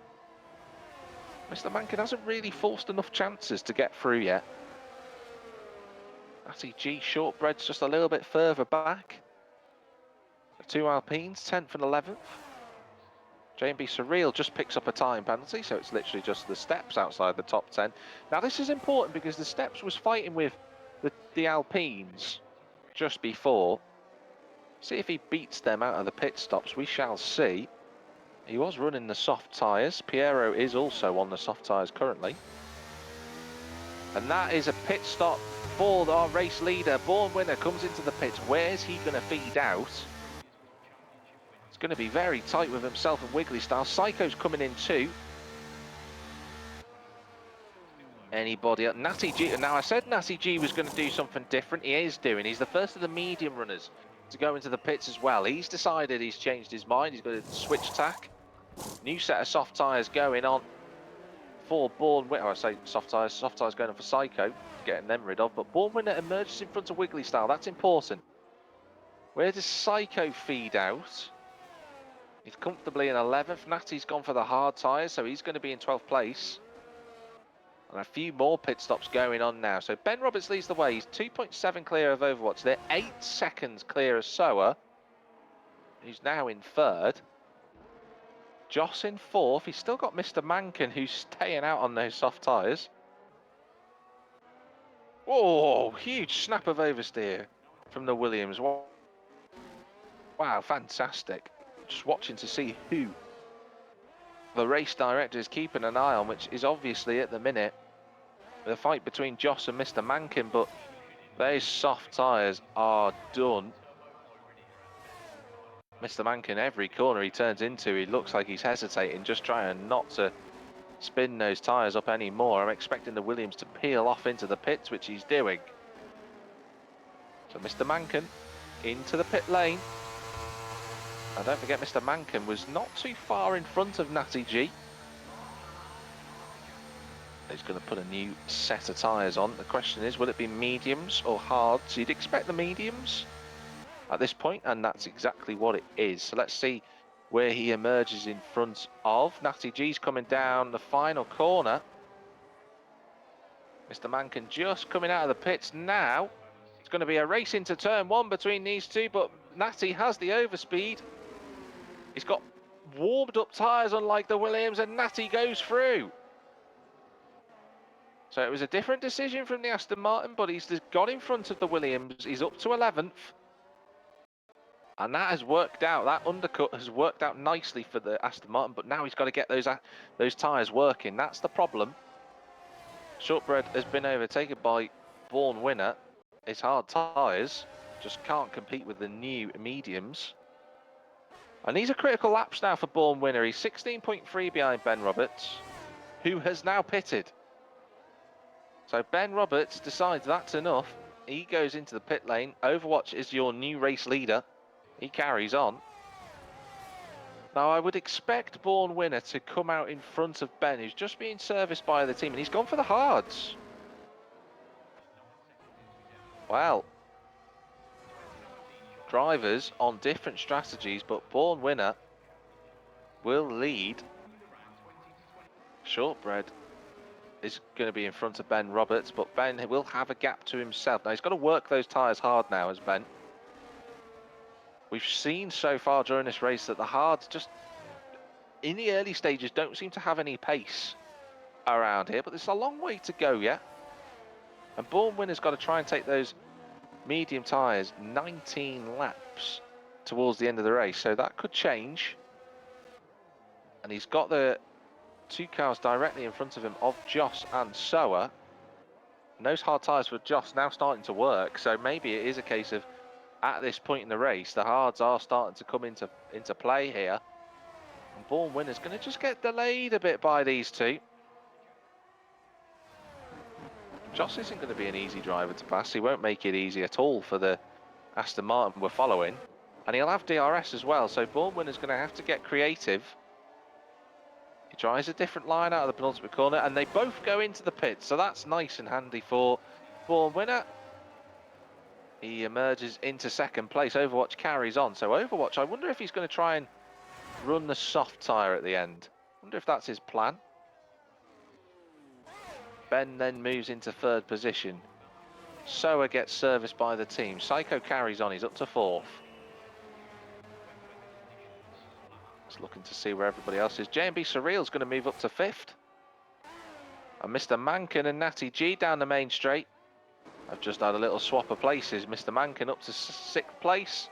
[SPEAKER 1] Mr. Mankin hasn't really forced enough chances to get through yet. Natty G Shortbread's just a little bit further back. The two Alpines, 10th and 11th. J&B Surreal just picks up a time penalty, so it's literally just the Steps outside the top 10. Now this is important because the Steps was fighting with the Alpines just before. See if he beats them out of the pit stops, we shall see. He was running the soft tyres. Piero is also on the soft tyres currently. And that is a pit stop for our race leader. Born Winner comes into the pits. Where's he going to feed out? It's going to be very tight with himself and Wiggly Style. Psycho's coming in too. Anybody else? Natty G. Now I said Natty G was going to do something different. He is doing. He's the first of the medium runners to go into the pits as well. He's decided he's changed his mind. He's going to switch tack. New set of soft tyres going on for Born Winner. I say soft tyres going on for Psycho, getting them rid of. But Born Winner emerges in front of Wiggly Style. That's important. Where does Psycho feed out? He's comfortably in 11th. Natty's gone for the hard tyres, so he's going to be in 12th place. And a few more pit stops going on now. So Ben Roberts leads the way. He's 2.7 clear of Overwatch. They're 8 seconds clear of Soa, who's now in 3rd. Joss in 4th. He's still got Mr. Mankin, who's staying out on those soft tyres. Oh, huge snap of oversteer from the Williams. Wow, fantastic. Just watching to see who the race director is keeping an eye on, which is obviously at the minute the fight between Joss and Mr. Mankin, but those soft tyres are done. Mr. Mankin, every corner he turns into, he looks like he's hesitating, just trying not to spin those tyres up anymore. I'm expecting the Williams to peel off into the pits, which he's doing. So Mr. Mankin into the pit lane. And don't forget, Mr. Mankin was not too far in front of Natty G. He's going to put a new set of tyres on. The question is, will it be mediums or hards? You'd expect the mediums at this point, and that's exactly what it is. So let's see where he emerges in front of. Natty G's coming down the final corner. Mr. Mankin just coming out of the pits now. It's going to be a race into turn 1 between these two, but Natty has the overspeed. He's got warmed up tyres unlike the Williams, and Natty goes through. So it was a different decision from the Aston Martin, but he's just got in front of the Williams. He's up to 11th. And that has worked out. That undercut has worked out nicely for the Aston Martin, but now he's got to get those tyres working. That's the problem. Shortbread has been overtaken by Born Winner. His hard tyres just can't compete with the new mediums. And these are critical laps now for Born Winner. He's 16.3 behind Ben Roberts, who has now pitted. So Ben Roberts decides that's enough. He goes into the pit lane. Overwatch is your new race leader. He carries on. Now I would expect Born Winner to come out in front of Ben, who's just being serviced by the team, and he's gone for the hards. Well, drivers on different strategies, but Born Winner will lead. Shortbread is going to be in front of Ben Roberts, but Ben will have a gap to himself. Now he's got to work those tyres hard now as Ben. We've seen so far during this race that the hards just in the early stages don't seem to have any pace around here, but there's a long way to go yet. And Born Winner's got to try and take those medium tyres 19 laps towards the end of the race, so that could change. And he's got the two cars directly in front of him of Joss and Soa. And those hard tyres for Joss now starting to work, so maybe it is a case of at this point in the race the hards are starting to come into play here. And Born Winner's going to just get delayed a bit by these two. Joss isn't going to be an easy driver to pass. He won't make it easy at all for the Aston Martin we're following. And he'll have DRS as well, so Born Winner's going to have to get creative. He tries a different line out of the penultimate corner, and they both go into the pits, so that's nice and handy for Born Winner. He emerges into second place. Overwatch carries on. So Overwatch, I wonder if he's going to try and run the soft tyre at the end. I wonder if that's his plan. Ben then moves into third position. Soa gets serviced by the team. Psycho carries on. He's up to fourth. Just looking to see where everybody else is. J&B Surreal's going to move up to fifth. And Mr. Mankin and Natty G down the main straight. I've just had a little swap of places. Mr. Mankin up to sixth place.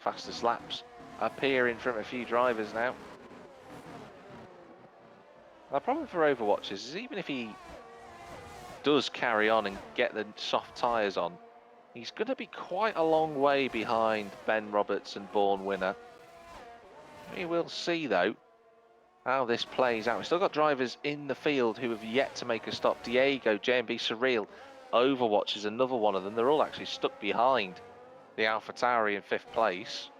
[SPEAKER 1] Fastest laps appearing from a few drivers now. The problem for Overwatch is even if he does carry on and get the soft tyres on, he's going to be quite a long way behind Ben Roberts and Bourne Winner. We will see though how this plays out. We've still got drivers in the field who have yet to make a stop. Diego, J&B Surreal, Overwatch is another one of them. They're all actually stuck behind the AlphaTauri in fifth place.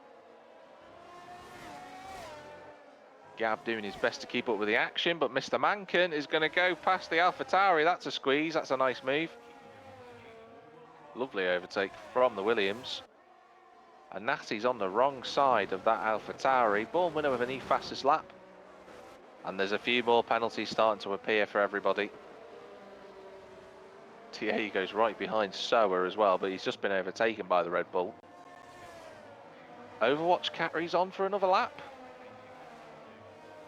[SPEAKER 1] Gav doing his best to keep up with the action, but Mr. Mankin is going to go past the AlphaTauri. That's a squeeze. That's a nice move. Lovely overtake from the Williams. And Natty's on the wrong side of that AlphaTauri. Born winner with a new fastest lap. And there's a few more penalties starting to appear for everybody. TA goes right behind Soa as well, but he's just been overtaken by the Red Bull. Overwatch carries on for another lap.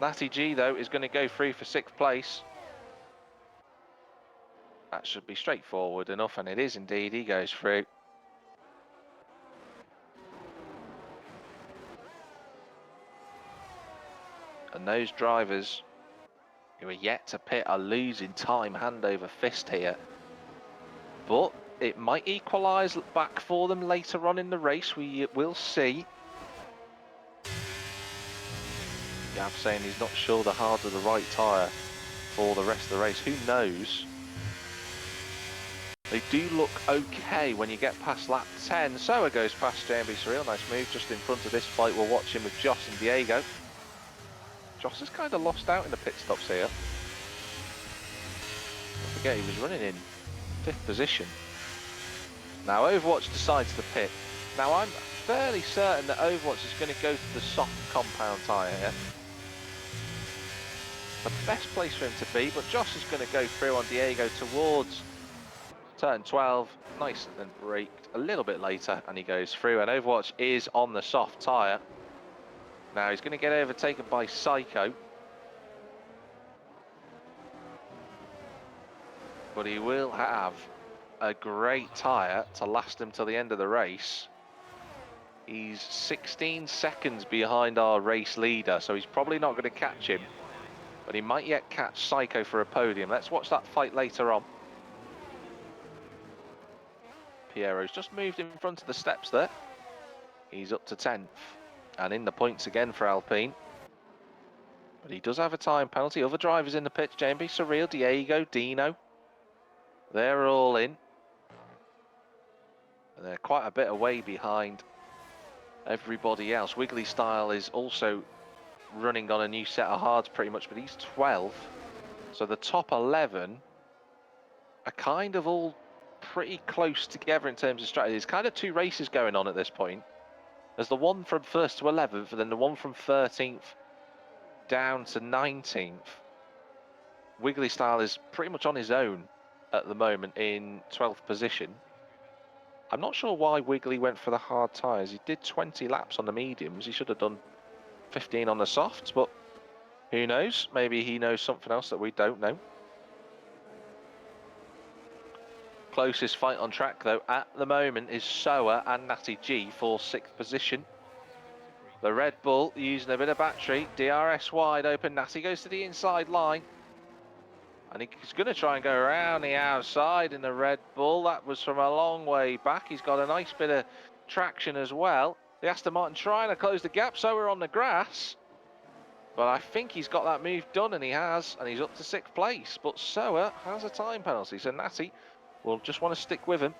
[SPEAKER 1] Natty G, though, is going to go through for sixth place. That should be straightforward enough, and it is indeed. He goes through. And those drivers who are yet to pit are losing time hand over fist here. But it might equalise back for them later on in the race. We will see. Gav saying he's not sure the harder the right tyre for the rest of the race. Who knows? They do look okay when you get past lap 10. Soa goes past J&B Surreal. Nice move just in front of this fight. We're watching with Joss and Diego. Joss has kind of lost out in the pit stops here. Don't forget he was running in fifth position. Now Overwatch decides to pit. Now I'm fairly certain that Overwatch is going to go to the soft compound tyre here. The best place for him to be, but Joss is going to go through on Diego towards turn 12. Nice and braked a little bit later, and he goes through, and Overwatch is on the soft tyre. Now he's going to get overtaken by Psycho. But he will have a great tyre to last him till the end of the race. He's 16 seconds behind our race leader, so he's probably not going to catch him. But he might yet catch Psycho for a podium. Let's watch that fight later on. Piero's just moved in front of the steps there. He's up to 10th. And in the points again for Alpine. But he does have a time penalty. Other drivers in the pits, J&B Surreal, Diego, Dino. They're all in. And they're quite a bit away behind everybody else. Wiggly Style is also running on a new set of hards pretty much, but he's 12th. So the top 11 are kind of all pretty close together in terms of strategy. There's kind of two races going on at this point. There's the one from 1st to 11th, and then the one from 13th down to 19th. Wiggly Style is pretty much on his own at the moment in 12th position. I'm not sure why Wiggly went for the hard tyres. He did 20 laps on the mediums. He should have done 15 on the softs, but who knows? Maybe he knows something else that we don't know. Closest fight on track, though, at the moment is Soa and Natty G for 6th position. The Red Bull using a bit of battery. DRS wide open. Natty goes to the inside line. And he's going to try and go around the outside in the Red Bull. That was from a long way back. He's got a nice bit of traction as well. The Aston Martin trying to close the gap. Soa on the grass. But I think he's got that move done, and he has. And he's up to 6th place. But Soa has a time penalty. So Natty will just want to stick with him.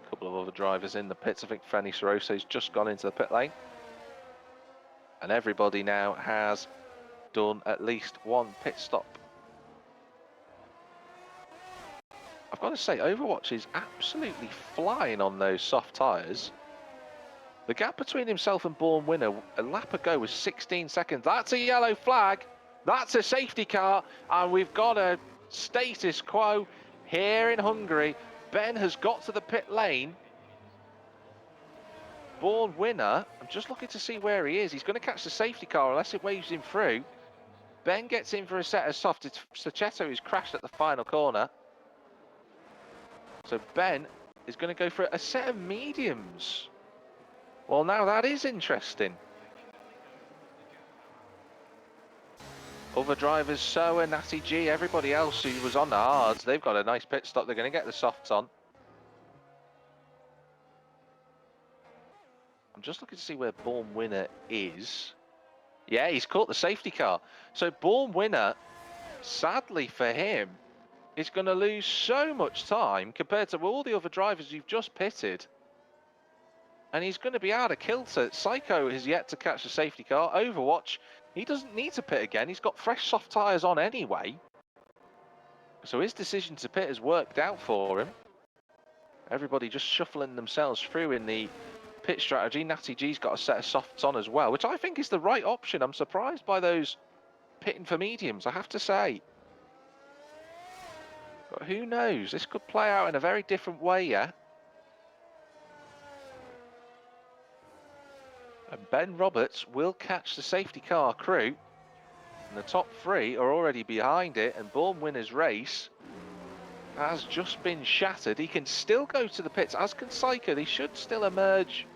[SPEAKER 1] A couple of other drivers in the pits. I think Fanny Soroso's just gone into the pit lane. And everybody now has done at least one pit stop. I've got to say, Overwatch is absolutely flying on those soft tyres. The gap between himself and Born Winner a lap ago was 16 seconds. That's a yellow flag. That's a safety car. And we've got a status quo here in Hungary. Ben has got to the pit lane. Born Winner, I'm just looking to see where he is. He's going to catch the safety car unless it waves him through. Ben gets in for a set of soft. It's Sachetto who's crashed at the final corner. So Ben is going to go for a set of mediums. Well, now that is interesting. Other drivers, Soa, Natty G, everybody else who was on the hards, they've got a nice pit stop. They're going to get the softs on. I'm just looking to see where Born Winner is. Yeah, he's caught the safety car. So Born Winner, sadly for him, is going to lose so much time compared to all the other drivers you've just pitted. And he's going to be out of kilter. Psycho has yet to catch the safety car. Overwatch, he doesn't need to pit again. He's got fresh soft tyres on anyway. So his decision to pit has worked out for him. Everybody just shuffling themselves through in the pit strategy. Natty G's got a set of softs on as well, which I think is the right option. I'm surprised by those pitting for mediums, I have to say. But who knows? This could play out in a very different way, yeah? And Ben Roberts will catch the safety car crew. And the top three are already behind it. And Born Winner's race has just been shattered. He can still go to the pits, as can Psycho. They should still emerge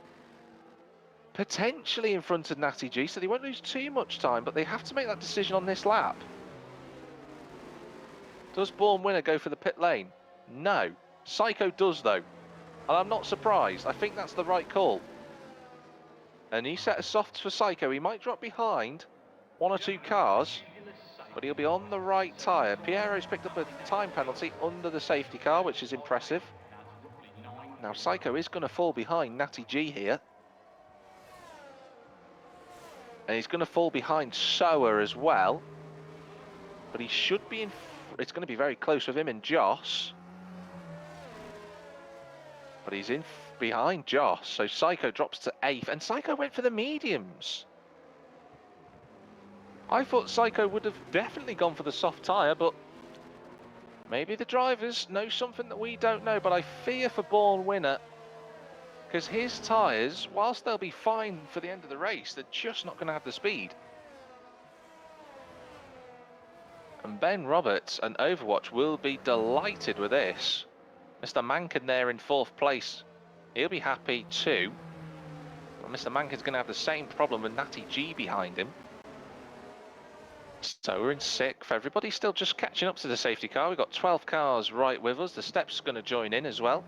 [SPEAKER 1] potentially in front of Natty G, so they won't lose too much time, but they have to make that decision on this lap. Does Born Winner go for the pit lane? No. Psycho does, though. And I'm not surprised. I think that's the right call. A new set of softs for Psycho. He might drop behind one or two cars, but he'll be on the right tyre. Piero's picked up a time penalty under the safety car, which is impressive. Now, Psycho is going to fall behind Natty G here. And he's going to fall behind Soa as well. But he should be in... It's going to be very close with him and Joss. But he's in behind Joss. So Psycho drops to 8th. And Psycho went for the mediums. I thought Psycho would have definitely gone for the soft tyre, but maybe the drivers know something that we don't know. But I fear for Born Winner, because his tyres, whilst they'll be fine for the end of the race, they're just not going to have the speed. And Ben Roberts and Overwatch will be delighted with this. Mr. Mankin there in 4th place. He'll be happy too. But Mr. Mankin's going to have the same problem with Natty G behind him. So we're in 6th. Everybody's still just catching up to the safety car. We've got 12 cars right with us. The Step's going to join in as well.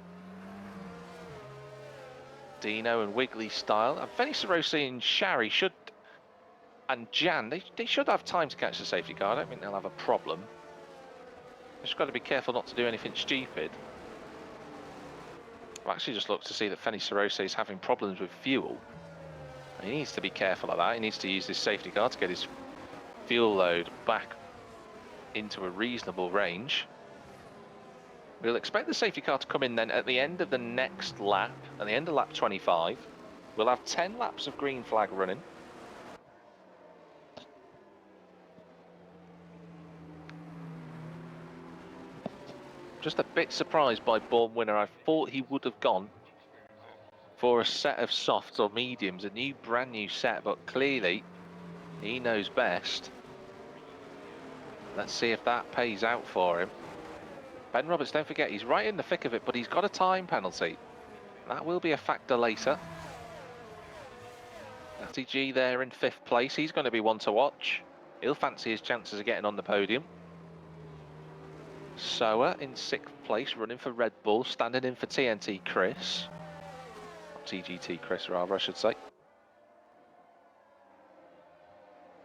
[SPEAKER 1] Dino and Wiggly style. And Fenny Rossi and Shari should... And Jan, they should have time to catch the safety car. I don't think they'll have a problem. Just got to be careful not to do anything stupid. I've actually just looked to see that Fenny Rossi is having problems with fuel. He needs to be careful of that. He needs to use this safety car to get his fuel load back into a reasonable range. We'll expect the safety car to come in then at the end of the next lap, at the end of lap 25. We'll have 10 laps of green flag running. Just a bit surprised by Born Winner. I thought he would have gone for a set of softs or mediums, a brand new set, but clearly he knows best. Let's see if that pays out for him. Ben Roberts, don't forget, he's right in the thick of it, but he's got a time penalty. That will be a factor later. Natty G there in 5th place. He's going to be one to watch. He'll fancy his chances of getting on the podium. Soa in 6th place, running for Red Bull, standing in for TNT Chris. TGT Chris, rather, I should say.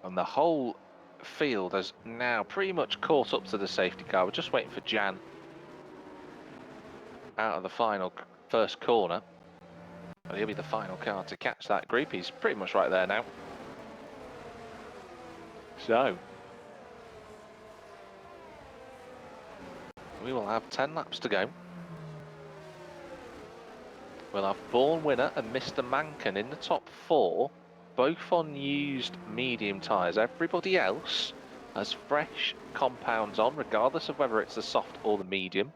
[SPEAKER 1] And the whole field has now pretty much caught up to the safety car. We're just waiting for Jan out of the final first corner. But he'll be the final car to catch that group. He's pretty much right there now. So we will have 10 laps to go. We'll have Born Winner and Mr. Mankin in the top 4, both on used medium tyres. Everybody else has fresh compounds on, regardless of whether it's the soft or the medium.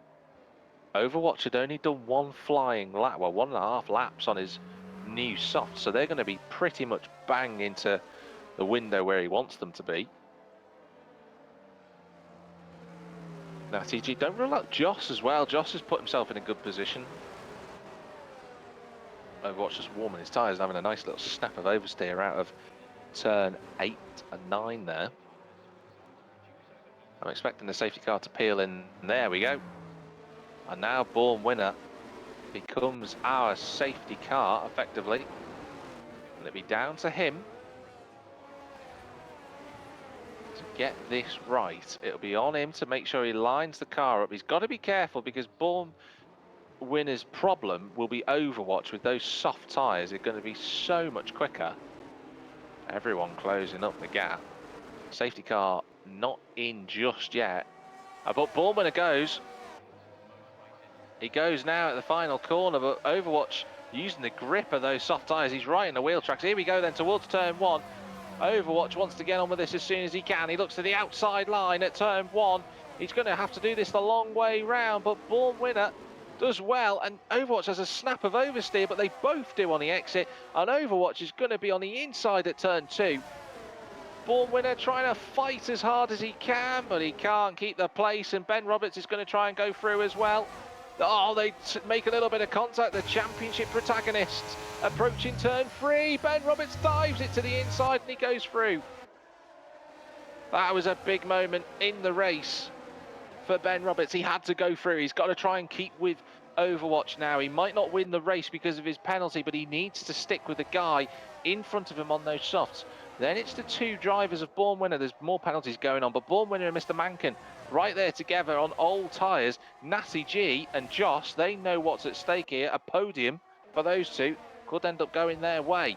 [SPEAKER 1] Overwatch had only done one flying lap, well, 1.5 laps on his new soft, so they're going to be pretty much bang into the window where he wants them to be. Now, TG, don't rule out Joss as well. Joss has put himself in a good position. Overwatch just warming his tyres and having a nice little snap of oversteer out of turn 8 and 9 there. I'm expecting the safety car to peel in. There we go. And now Born Winner becomes our safety car, effectively. Will it be down to him to get this right? It'll be on him to make sure he lines the car up. He's got to be careful because Born Winner's problem will be Overwatch with those soft tyres. They're going to be so much quicker. Everyone closing up the gap. Safety car not in just yet. But Born Winner goes. He goes now at the final corner, but Overwatch using the grip of those soft tyres. He's right in the wheel tracks. Here we go then towards turn 1. Overwatch wants to get on with this as soon as he can. He looks to the outside line at turn 1. He's going to have to do this the long way round, but Born Winner does well, and Overwatch has a snap of oversteer, but they both do on the exit, and Overwatch is going to be on the inside at turn 2. Born Winner trying to fight as hard as he can, but he can't keep the place, and Ben Roberts is going to try and go through as well. Oh, they make a little bit of contact, the championship protagonists approaching turn 3. Ben Roberts dives it to the inside and he goes through. That was a big moment in the race for Ben Roberts. He had to go through. He's got to try and keep with Overwatch now. He might not win the race because of his penalty, but he needs to stick with the guy in front of him on those softs. Then it's the 2 drivers of Born Winner. There's more penalties going on, but Born Winner and Mr. Mankin right there together on old tyres. Natty G and Joss, they know what's at stake here. A podium for those 2 could end up going their way.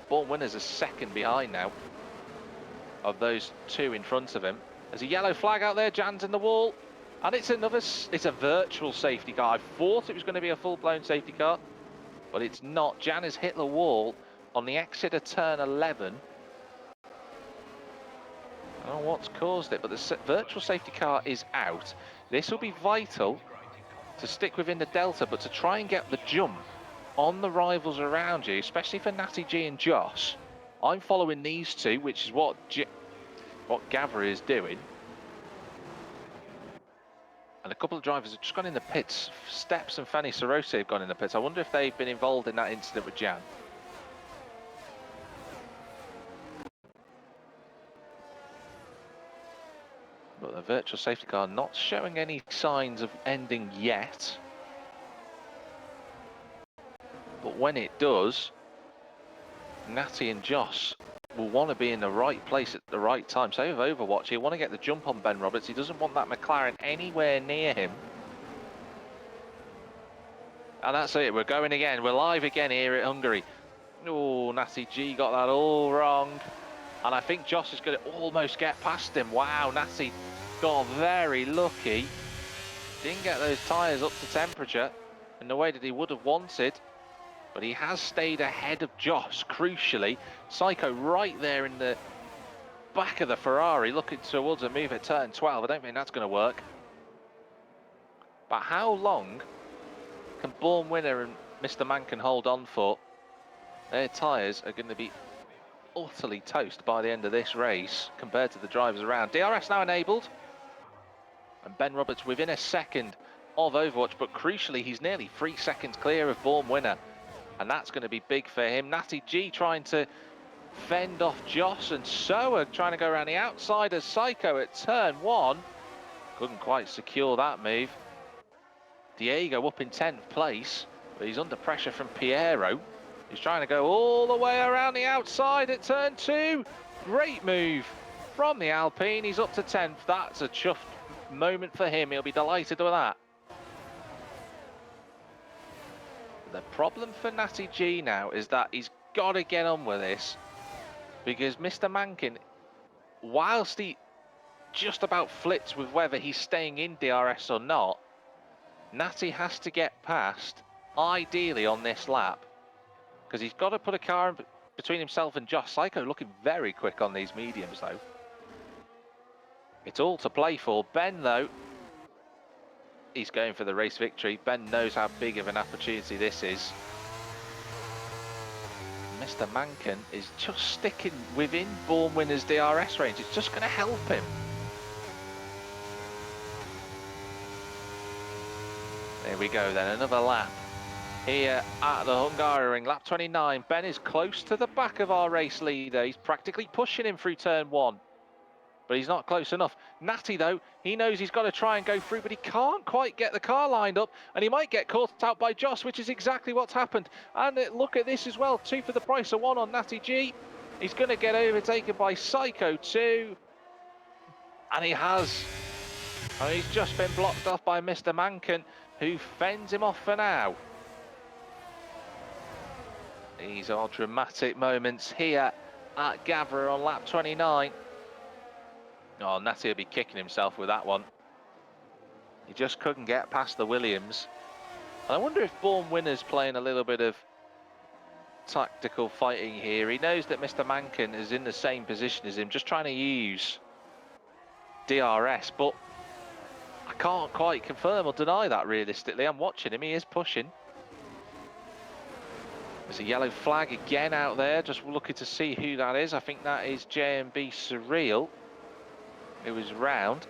[SPEAKER 1] Born Winner's a second behind now of those 2 in front of him. There's a yellow flag out there, Jan's in the wall. And it's a virtual safety car. I thought it was going to be a full-blown safety car, but it's not. Jan has hit the wall on the exit of turn 11. I don't know what's caused it, but the virtual safety car is out. This will be vital to stick within the delta, but to try and get the jump on the rivals around you, especially for Natty G and Joss. I'm following these 2, which is what Gavra is doing. And a couple of drivers have just gone in the pits. Steps and Fanny Sarosi have gone in the pits. I wonder if they've been involved in that incident with Jan. But the virtual safety car not showing any signs of ending yet. But when it does, Natty and Joss will want to be in the right place at the right time. So with Overwatch, he'll want to get the jump on Ben Roberts. He doesn't want that McLaren anywhere near him. And that's it, we're going again. We're live again here at Hungary. Oh, Natty G got that all wrong. And I think Joss is going to almost get past him. Wow, Natty got very lucky. Didn't get those tyres up to temperature in the way that he would have wanted. But he has stayed ahead of Joss, crucially. Psycho right there in the back of the Ferrari, looking towards a move at turn 12. I don't think that's going to work. But how long can Born Winner and Mr. Mankin hold on for? Their tyres are going to be utterly toast by the end of this race compared to the drivers around. DRS now enabled. And Ben Roberts within a second of Overwatch, but crucially, he's nearly 3 seconds clear of Born Winner. And that's going to be big for him. Natty G trying to fend off Joss, and Soa trying to go around the outside of Psycho at turn 1. Couldn't quite secure that move. Diego up in 10th place, but he's under pressure from Piero. He's trying to go all the way around the outside at turn 2. Great move from the Alpine. He's up to 10th. That's a chuffed moment for him. He'll be delighted with that. The problem for Natty G now is that he's got to get on with this, because Mr. Mankin whilst he just about flits with whether he's staying in DRS or not, Natty has to get past, ideally on this lap, because he's got to put a car in between himself and Josh. Psycho looking very quick on these mediums though. It's all to play for. Ben though, he's going for the race victory. Ben knows how big of an opportunity this is. Mr. Mankin is just sticking within Born Winners DRS range. It's just going to help him. There we go then, another lap here at the Hungaroring, lap 29. Ben is close to the back of our race leader. He's practically pushing him through turn 1, but he's not close enough. Natty though, he knows he's got to try and go through, but he can't quite get the car lined up, and he might get caught out by Joss, which is exactly what's happened. And look at this as well, 2 for the price of 1 on Natty G. He's going to get overtaken by Psycho too, and he has. And he's just been blocked off by Mr. Mankin, who fends him off for now. These are dramatic moments here at Gavra on lap 29. Oh, Natty will be kicking himself with that one. He just couldn't get past the Williams. And I wonder if Born Winner's playing a little bit of tactical fighting here. He knows that Mr. Mankin is in the same position as him, just trying to use DRS, but I can't quite confirm or deny that realistically. I'm watching him, he is pushing. There's a yellow flag again out there, just looking to see who that is. I think that is JMB Surreal, who is round.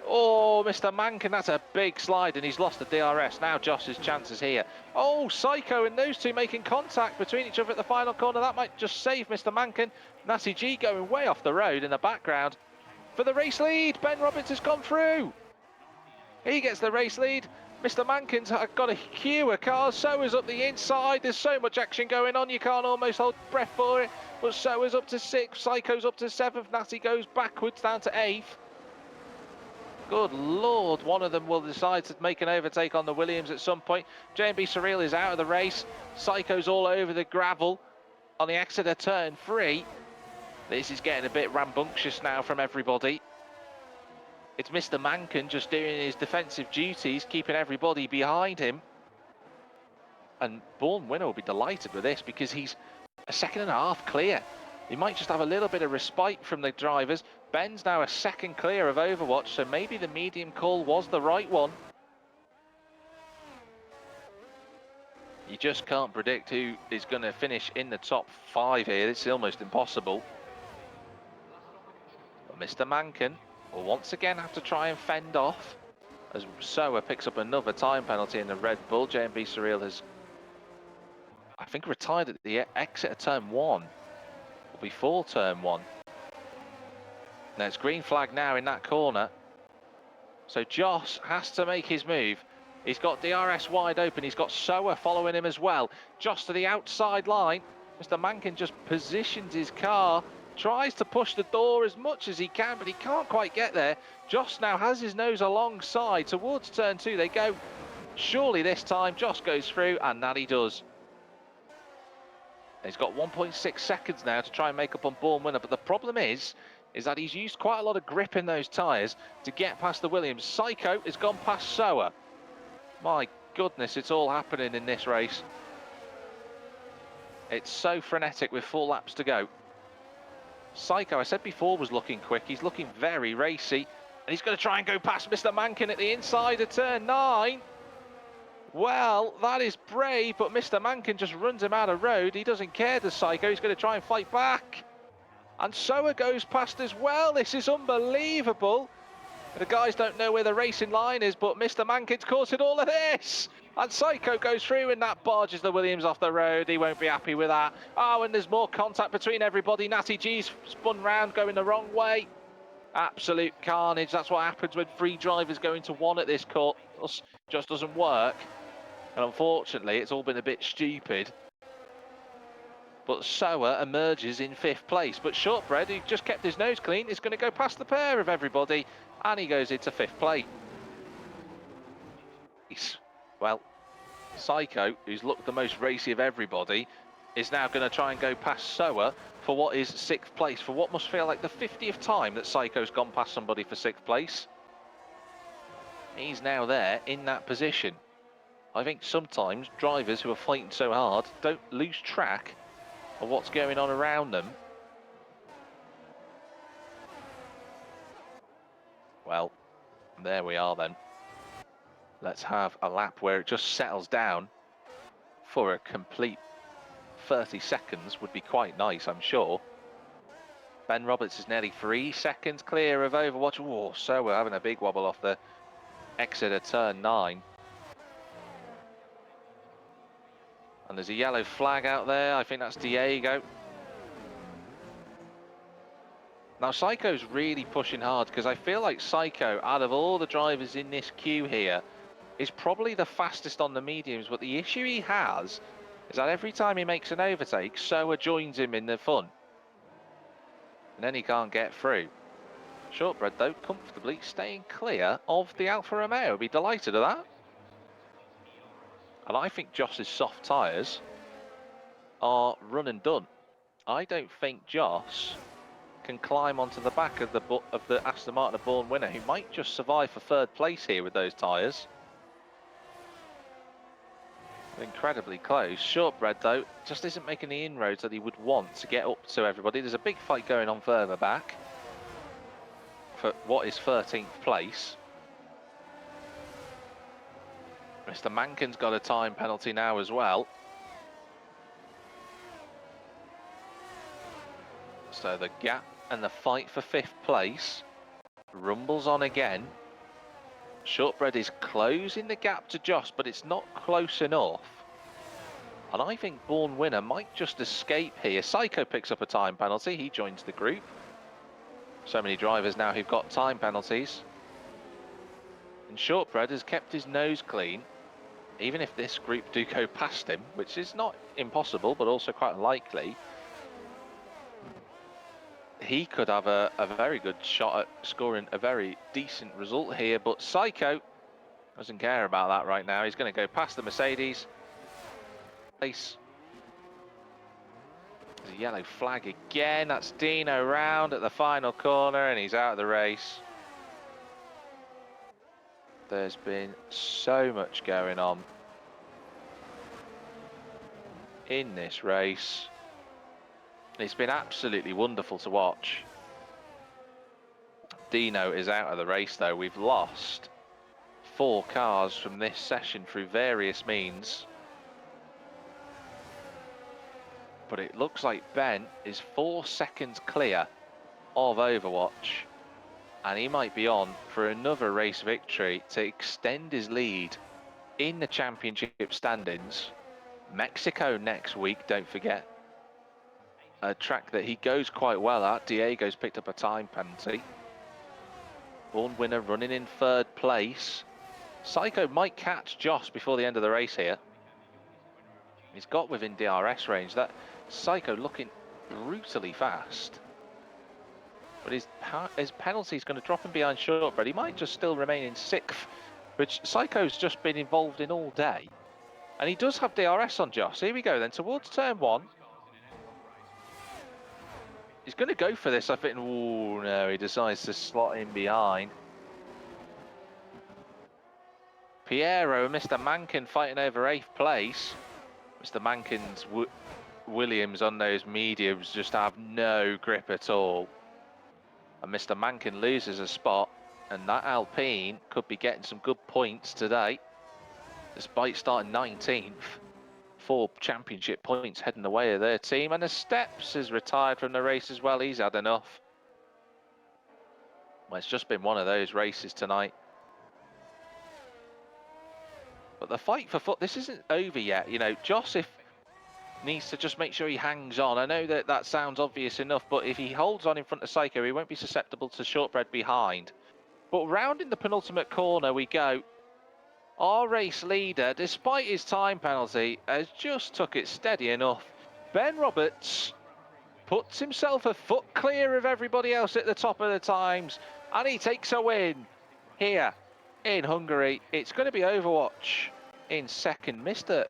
[SPEAKER 1] Oh, Mr. Mankin, that's a big slide, and he's lost the DRS. Now Josh's chances here. Oh, Psycho and those two making contact between each other at the final corner. That might just save Mr. Mankin. Natty G going way off the road in the background for the race lead. Ben Roberts has gone through. He gets the race lead. Mr. Mankin's got a queue of cars. So is up the inside. There's so much action going on. You can't almost hold breath for it. But so is up to 6th. Psycho's up to 7th. Natty goes backwards down to 8th. Good Lord. One of them will decide to make an overtake on the Williams at some point. JMB Surreal is out of the race. Psycho's all over the gravel on the exit of turn 3. This is getting a bit rambunctious now from everybody. It's Mr. Mankin just doing his defensive duties, keeping everybody behind him. And Born Winner will be delighted with this because he's a 1.5 seconds clear. He might just have a little bit of respite from the drivers. Ben's now a 1 second clear of Overwatch, so maybe the medium call was the right one. You just can't predict who is going to finish in the top 5 here. It's almost impossible. But Mr. Mankin will once again have to try and fend off as Soa picks up another time penalty in the Red Bull. JMB Surreal has, I think, retired at the exit of turn 1 or before turn 1. Now it's green flag now in that corner, so Joss has to make his move. He's got DRS wide open. He's got Soa following him as well. Joss to the outside line. Mr. Mankin just positions his car, tries to push the door as much as he can, but he can't quite get there. Joss now has his nose alongside towards turn 2. They go. Surely this time Joss goes through, and that he does. He's got 1.6 seconds now to try and make up on Born Winner, but the problem is that he's used quite a lot of grip in those tyres to get past the Williams. Psycho has gone past Soa. My goodness, it's all happening in this race. It's so frenetic with 4 laps to go. Psycho, I said before, was looking quick. He's looking very racy. And he's going to try and go past Mr. Mankin at the inside of turn 9. Well, that is brave, but Mr. Mankin just runs him out of road. He doesn't care, does Psycho. He's going to try and fight back. And Soa goes past as well. This is unbelievable. The guys don't know where the racing line is, but Mr. Mankin's causing all of this. And Psycho goes through, and that barges the Williams off the road. He won't be happy with that. Oh, and there's more contact between everybody. Natty G's spun round, going the wrong way. Absolute carnage. That's what happens when 3 drivers go into 1 at this course. Just doesn't work. And unfortunately, it's all been a bit stupid. But Soa emerges in 5th place. But Shortbread, who just kept his nose clean, is going to go past the pair of everybody. And he goes into 5th place. Well, Psycho, who's looked the most racy of everybody, is now going to try and go past Soa for what is 6th place, for what must feel like the 50th time that Psycho's gone past somebody for 6th place. He's now there in that position. I think sometimes drivers who are fighting so hard don't lose track of what's going on around them. Well, there we are then. Let's have a lap where it just settles down for a complete 30 seconds would be quite nice, I'm sure. Ben Roberts is nearly 3 seconds clear of Overwatch. Oh, so we're having a big wobble off the exit of turn 9. And there's a yellow flag out there. I think that's Diego. Now, Psycho's really pushing hard because I feel like Psycho, out of all the drivers in this queue here, is probably the fastest on the mediums. But the issue he has is that every time he makes an overtake, Soa joins him in the fun. And then he can't get through. Shortbread, though, comfortably staying clear of the Alfa Romeo. Be delighted at that. And I think Joss's soft tyres are run and done. I don't think Joss can climb onto the back of the Aston Martin born winner, who might just survive for 3rd place here with those tyres. Incredibly close. Shortbread, though, just isn't making the inroads that he would want to get up to everybody. There's a big fight going on further back for what is 13th place. Mr. Mankin's got a time penalty now as well. So the gap and the fight for 5th place rumbles on again. Shortbread is closing the gap to Joss, but it's not close enough. And I think Born Winner might just escape here. Psycho picks up a time penalty. He joins the group. So many drivers now who've got time penalties. And Shortbread has kept his nose clean. Even if this group do go past him, which is not impossible, but also quite likely, he could have a very good shot at scoring a very decent result here. But Psycho doesn't care about that right now. He's going to go past the Mercedes. There's a yellow flag again. That's Dino round at the final corner, and he's out of the race. There's been so much going on in this race. It's been absolutely wonderful to watch. Dino is out of the race, though. We've lost 4 cars from this session through various means. But it looks like Ben is 4 seconds clear of Overwatch. And he might be on for another race victory to extend his lead in the championship standings. Mexico next week, don't forget. A track that he goes quite well at. Diego's picked up a time penalty. Born Winner running in 3rd place. Psycho might catch Joss before the end of the race here. He's got within DRS range. That Psycho looking brutally fast. But his penalty is going to drop him behind Shortbread. He might just still remain in 6th, which Psycho's just been involved in all day. And he does have DRS on Joss. Here we go then, towards turn 1. He's going to go for this, I think. Oh no, he decides to slot in behind. Piero and Mr. Mankin fighting over 8th place. Mr. Mankin's Williams on those mediums just have no grip at all. And Mr. Mankin loses a spot, and that Alpine could be getting some good points today, despite starting 19th. 4 championship points heading the way of their team, and the Steps is retired from the race as well. He's had enough. Well, it's just been one of those races tonight. But the fight for foot, this isn't over yet. You know, Joseph needs to just make sure he hangs on. I know that that sounds obvious enough, but if he holds on in front of Psycho, he won't be susceptible to Shortbread behind. But round in the penultimate corner we go. Our race leader, despite his time penalty, has just took it steady enough. Ben Roberts puts himself a foot clear of everybody else at the top of the times, and he takes a win here in Hungary. It's going to be Overwatch in 2nd.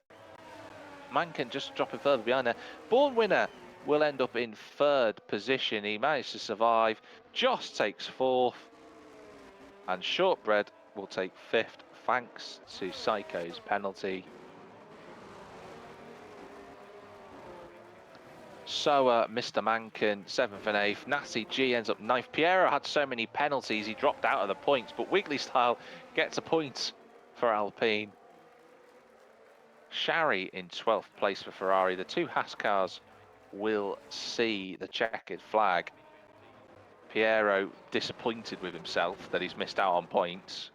[SPEAKER 1] Mankin just dropping further behind there. Born Winner will end up in 3rd position. He managed to survive. Joss takes 4th. And Shortbread will take 5th, thanks to Psycho's penalty. So, Mr. Mankin, 7th and 8th. Nasty G ends up 9th. Piero had so many penalties, he dropped out of the points, but Wiggly Style gets a point for Alpine. Shari in 12th place for Ferrari. The 2 Haas cars will see the checkered flag. Piero disappointed with himself that he's missed out on points,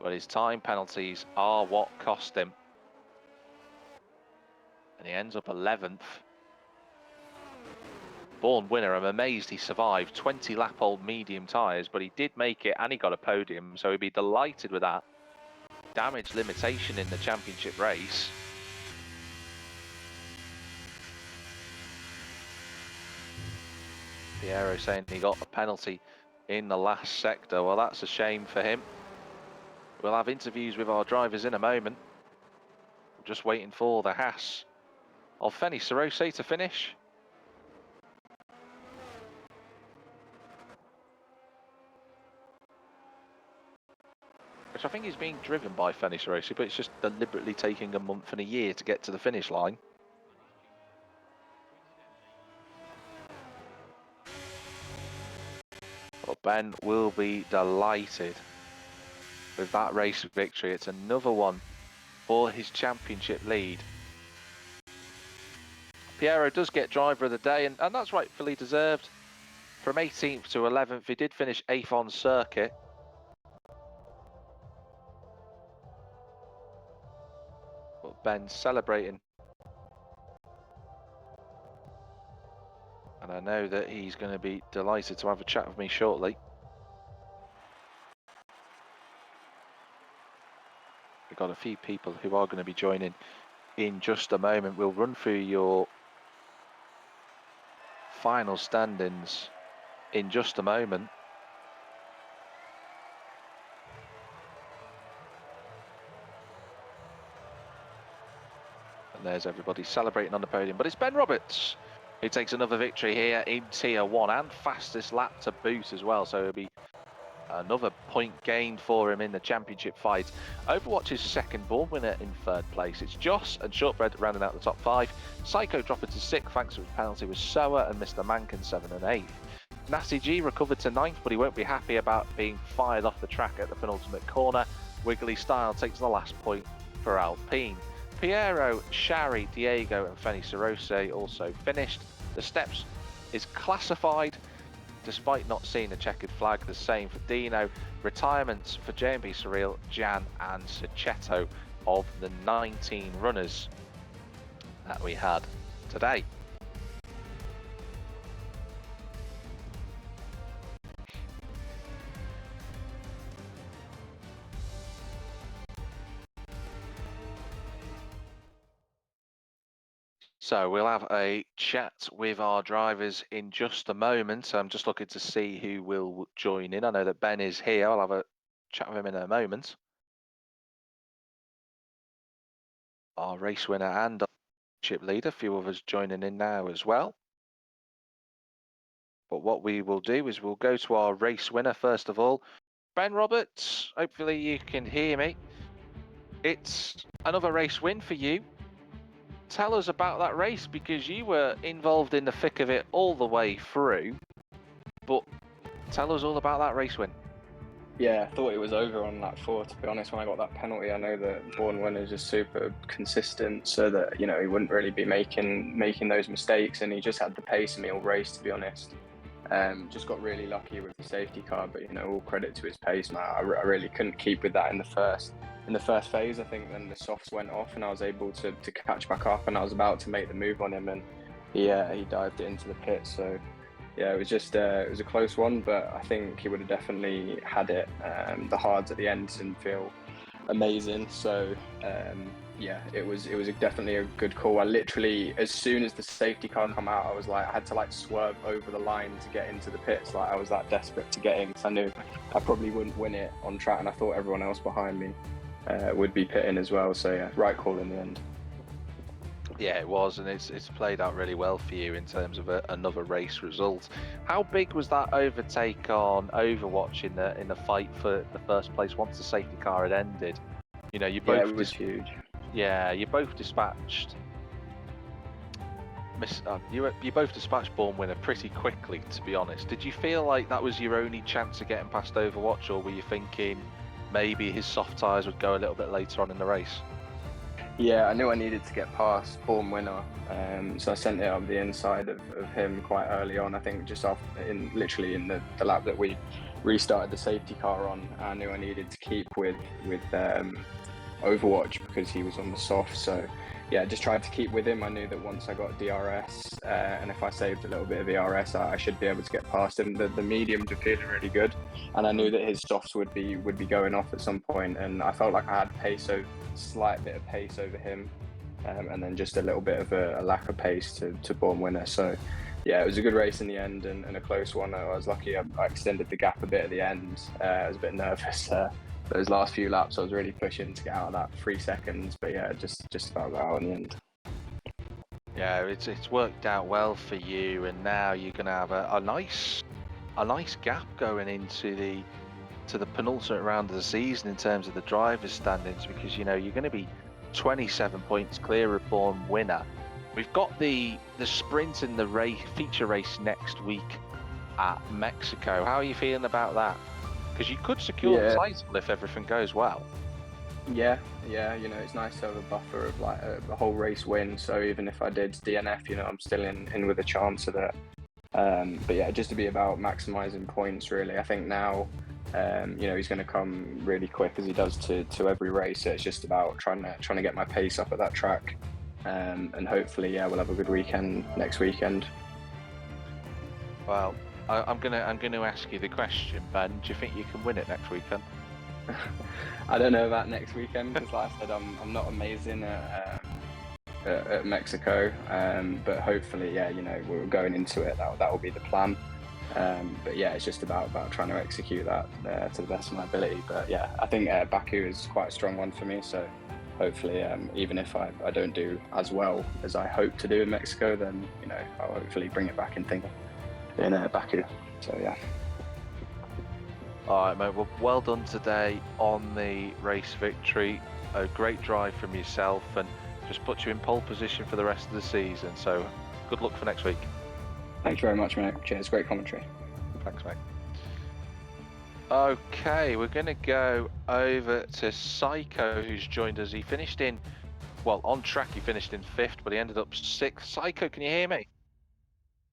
[SPEAKER 1] but his time penalties are what cost him. And he ends up 11th. Born Winner, I'm amazed he survived. 20 lap old medium tyres, but he did make it and he got a podium, so he'd be delighted with that. Damage limitation in the championship race. Piero saying he got a penalty in the last sector. Well, that's a shame for him. We'll have interviews with our drivers in a moment. Just waiting for the Haas of Fenny Sarose to finish. Which I think is being driven by Fenny Sarose, but it's just deliberately taking a month and a year to get to the finish line. But Ben will be delighted with that race victory. It's another one for his championship lead. Piero does get driver of the day, and that's rightfully deserved. From 18th to 11th, he did finish 8th on circuit. But Ben's celebrating. And I know that he's going to be delighted to have a chat with me shortly. We've got a few people who are going to be joining in just a moment. We'll run through your final standings in just a moment. And there's everybody celebrating on the podium. But it's Ben Roberts who takes another victory here in Tier 1 and fastest lap to boot as well. So it'll be another point gained for him in the championship fight. Overwatch is second, Born Winner in 3rd place. It's Joss and Shortbread rounding out the top 5. Psycho dropping to 6th thanks to his penalty with Soa and Mr. Mankin 7th and 8th. Nasty G recovered to 9th, but he won't be happy about being fired off the track at the penultimate corner. Wiggly Style takes the last point for Alpine. Piero, Shari, Diego and Fenny Sarose also finished. The steps is classified despite not seeing a checkered flag. The same for Dino. Retirements for JMB Surreal, Jan and Sachetto of the 19 runners that we had today. So we'll have a chat with our drivers in just a moment. I'm just looking to see who will join in. I know that Ben is here. I'll have a chat with him in a moment. Our race winner and our chip leader, a few of us joining in now as well. But what we will do is we'll go to our race winner first of all. Ben Roberts, hopefully you can hear me. It's another race win for you. Tell us about that race, because you were involved in the thick of it all the way through. But tell us all about that race win.
[SPEAKER 2] Yeah, I thought it was over on lap 4, to be honest. When I got that penalty, I know that Born Winner is just super consistent, so that, you know, he wouldn't really be making those mistakes, and he just had the pace of me all race, to be honest. Just got really lucky with the safety car, but, you know, all credit to his pace, man. I really couldn't keep with that in the first phase. I think then the softs went off and I was able to catch back up, and I was about to make the move on him, and he dived it into the pit. So yeah, it was just it was a close one, but I think he would have definitely had it. The hards at the end didn't feel amazing, so yeah, it was definitely a good call. I literally, as soon as the safety car come out, I was like, I had to like swerve over the line to get into the pits. Like, I was that desperate to get in, because I knew I probably wouldn't win it on track, and I thought everyone else behind me would be pitting as well. So yeah, right call in the end.
[SPEAKER 1] Yeah, it was, and it's played out really well for you in terms of another race result. How big was that overtake on Overwatch in the fight for the first place once the safety car had ended? You know,
[SPEAKER 2] Yeah, it was huge.
[SPEAKER 1] you both dispatched you both dispatched Born Winner pretty quickly, to be honest. Did you feel like that was your only chance of getting past Overwatch, or were you thinking maybe his soft tyres would go a little bit later on in the race?
[SPEAKER 2] Yeah, I knew I needed to get past Born Winner, so I sent it up the inside of him quite early on. I think just after, literally in the lap that we restarted the safety car on, I knew I needed to keep with Overwatch because he was on the soft. So yeah, just tried to keep with him. I knew that once I got DRS, and if I saved a little bit of ERS, I should be able to get past him. The mediums were feeling really good, and I knew that his softs would be going off at some point, and I felt like I had pace, so slight bit of pace over him, and then just a little bit of a lack of pace to Born Winner. So yeah, it was a good race in the end, and a close one. I was lucky I extended the gap a bit at the end. I was a bit nervous. Those last few laps, I was really pushing to get out of that 3 seconds, but yeah, just about got out in the end.
[SPEAKER 1] Yeah, it's worked out well for you, and now you're going to have a nice gap going into the penultimate round of the season in terms of the drivers' standings, because you know you're going to be 27 points clear of Born Winner. We've got the sprint and the feature race next week at Mexico. How are you feeling about that? Because you could secure the title if everything goes well.
[SPEAKER 2] Yeah, you know, it's nice to have a buffer of like a whole race win. So even if I did DNF, you know, I'm still in with a chance of it. But yeah, just to be about maximising points, really. I think now, you know, he's going to come really quick as he does to every race. So it's just about trying to get my pace up at that track, and hopefully, yeah, we'll have a good weekend next weekend.
[SPEAKER 1] Well, I'm gonna ask you the question, Ben. Do you think you can win it next weekend?
[SPEAKER 2] I don't know about next weekend because, like I said, I'm not amazing at Mexico, but hopefully, yeah, you know, we're going into it. That will be the plan. But yeah, it's just about trying to execute that to the best of my ability. But yeah, I think Baku is quite a strong one for me. So hopefully, even if I don't do as well as I hope to do in Mexico, then you know I'll hopefully bring it back in Baku. So yeah.
[SPEAKER 1] All right, mate. Well done today on the race victory. A great drive from yourself, and just puts you in pole position for the rest of the season. So good luck for next week.
[SPEAKER 2] Thanks very much, mate. Cheers. Great commentary.
[SPEAKER 1] Thanks, mate. Okay, we're going to go over to Psycho, who's joined us. He finished on track, he finished in 5th, but he ended up 6th. Psycho, can you hear me?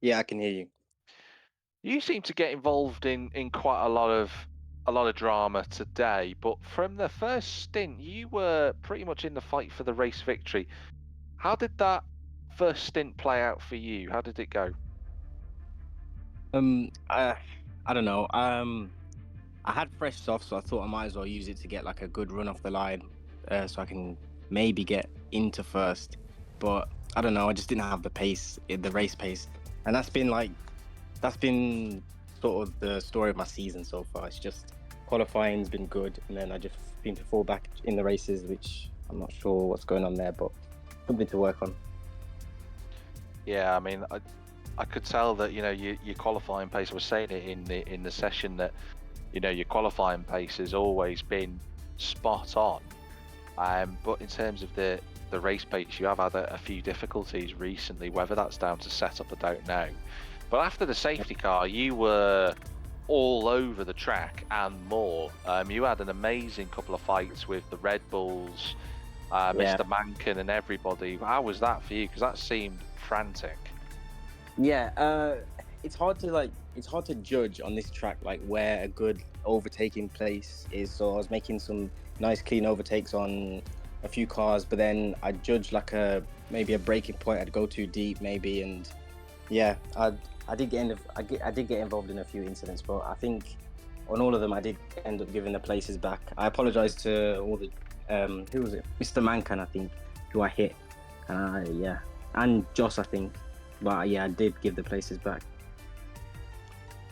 [SPEAKER 3] Yeah, I can hear you.
[SPEAKER 1] You seem to get involved in quite a lot of drama today, but from the first stint, you were pretty much in the fight for the race victory. How did that first stint play out for you? How did it go?
[SPEAKER 3] I don't know. I had fresh soft, so I thought I might as well use it to get like a good run off the line, so I can maybe get into first. But I don't know. I just didn't have the pace, the race pace, and that's been sort of the story of my season so far. It's just qualifying's been good, and then I just seem to fall back in the races, which I'm not sure what's going on there, but something to work on.
[SPEAKER 1] Yeah, I mean, I could tell that your qualifying pace. I was saying it in the session that your qualifying pace has always been spot on, but in terms of the race pace, you have had a few difficulties recently. Whether that's down to setup, I don't know. But after the safety car, you were all over the track and more. You had an amazing couple of fights with the Red Bulls, Mr. Mankin, and everybody. How was that for you? Because that seemed frantic.
[SPEAKER 3] Yeah, it's hard to judge on this track like where a good overtaking place is. So I was making some nice clean overtakes on a few cars, but then I judged like maybe a braking point. I'd go too deep maybe, and yeah, I did get involved in a few incidents, but I think on all of them I did end up giving the places back. I apologize to all the who was it, Mr. Mankan, I think, who I hit, and Joss, I think. But yeah, I did give the places back.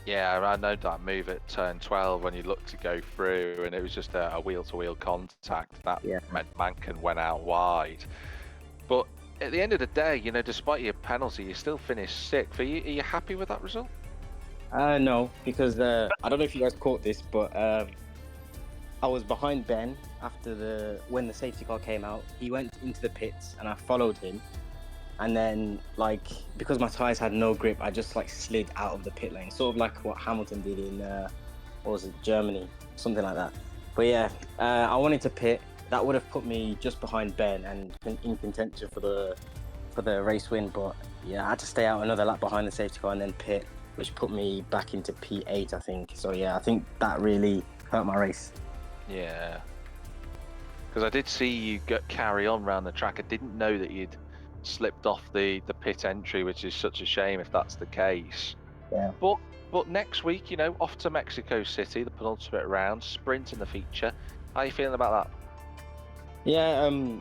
[SPEAKER 1] Yeah, I know that move at turn 12 when you looked to go through, and it was just a wheel-to-wheel contact that meant Mankin went out wide. But at the end of the day, you know, despite your penalty, you still finished sixth. Are you happy with that result?
[SPEAKER 3] No, because I don't know if you guys caught this, but I was behind Ben after when the safety car came out. He went into the pits and I followed him. And then, like, because my tyres had no grip, I just like slid out of the pit lane, sort of like what Hamilton did in what was it, Germany, something like that. But yeah, I wanted to pit. That would have put me just behind Ben and in contention for the race win. But yeah, I had to stay out another lap behind the safety car and then pit, which put me back into P8, I think. So yeah, I think that really hurt my race.
[SPEAKER 1] Yeah. Because I did see you carry on around the track. I didn't know that you'd slipped off the pit entry, which is such a shame if that's the case.
[SPEAKER 3] Yeah.
[SPEAKER 1] But next week, you know, off to Mexico City, the penultimate round, sprint in the feature. How are you feeling about that?
[SPEAKER 3] Yeah, I'm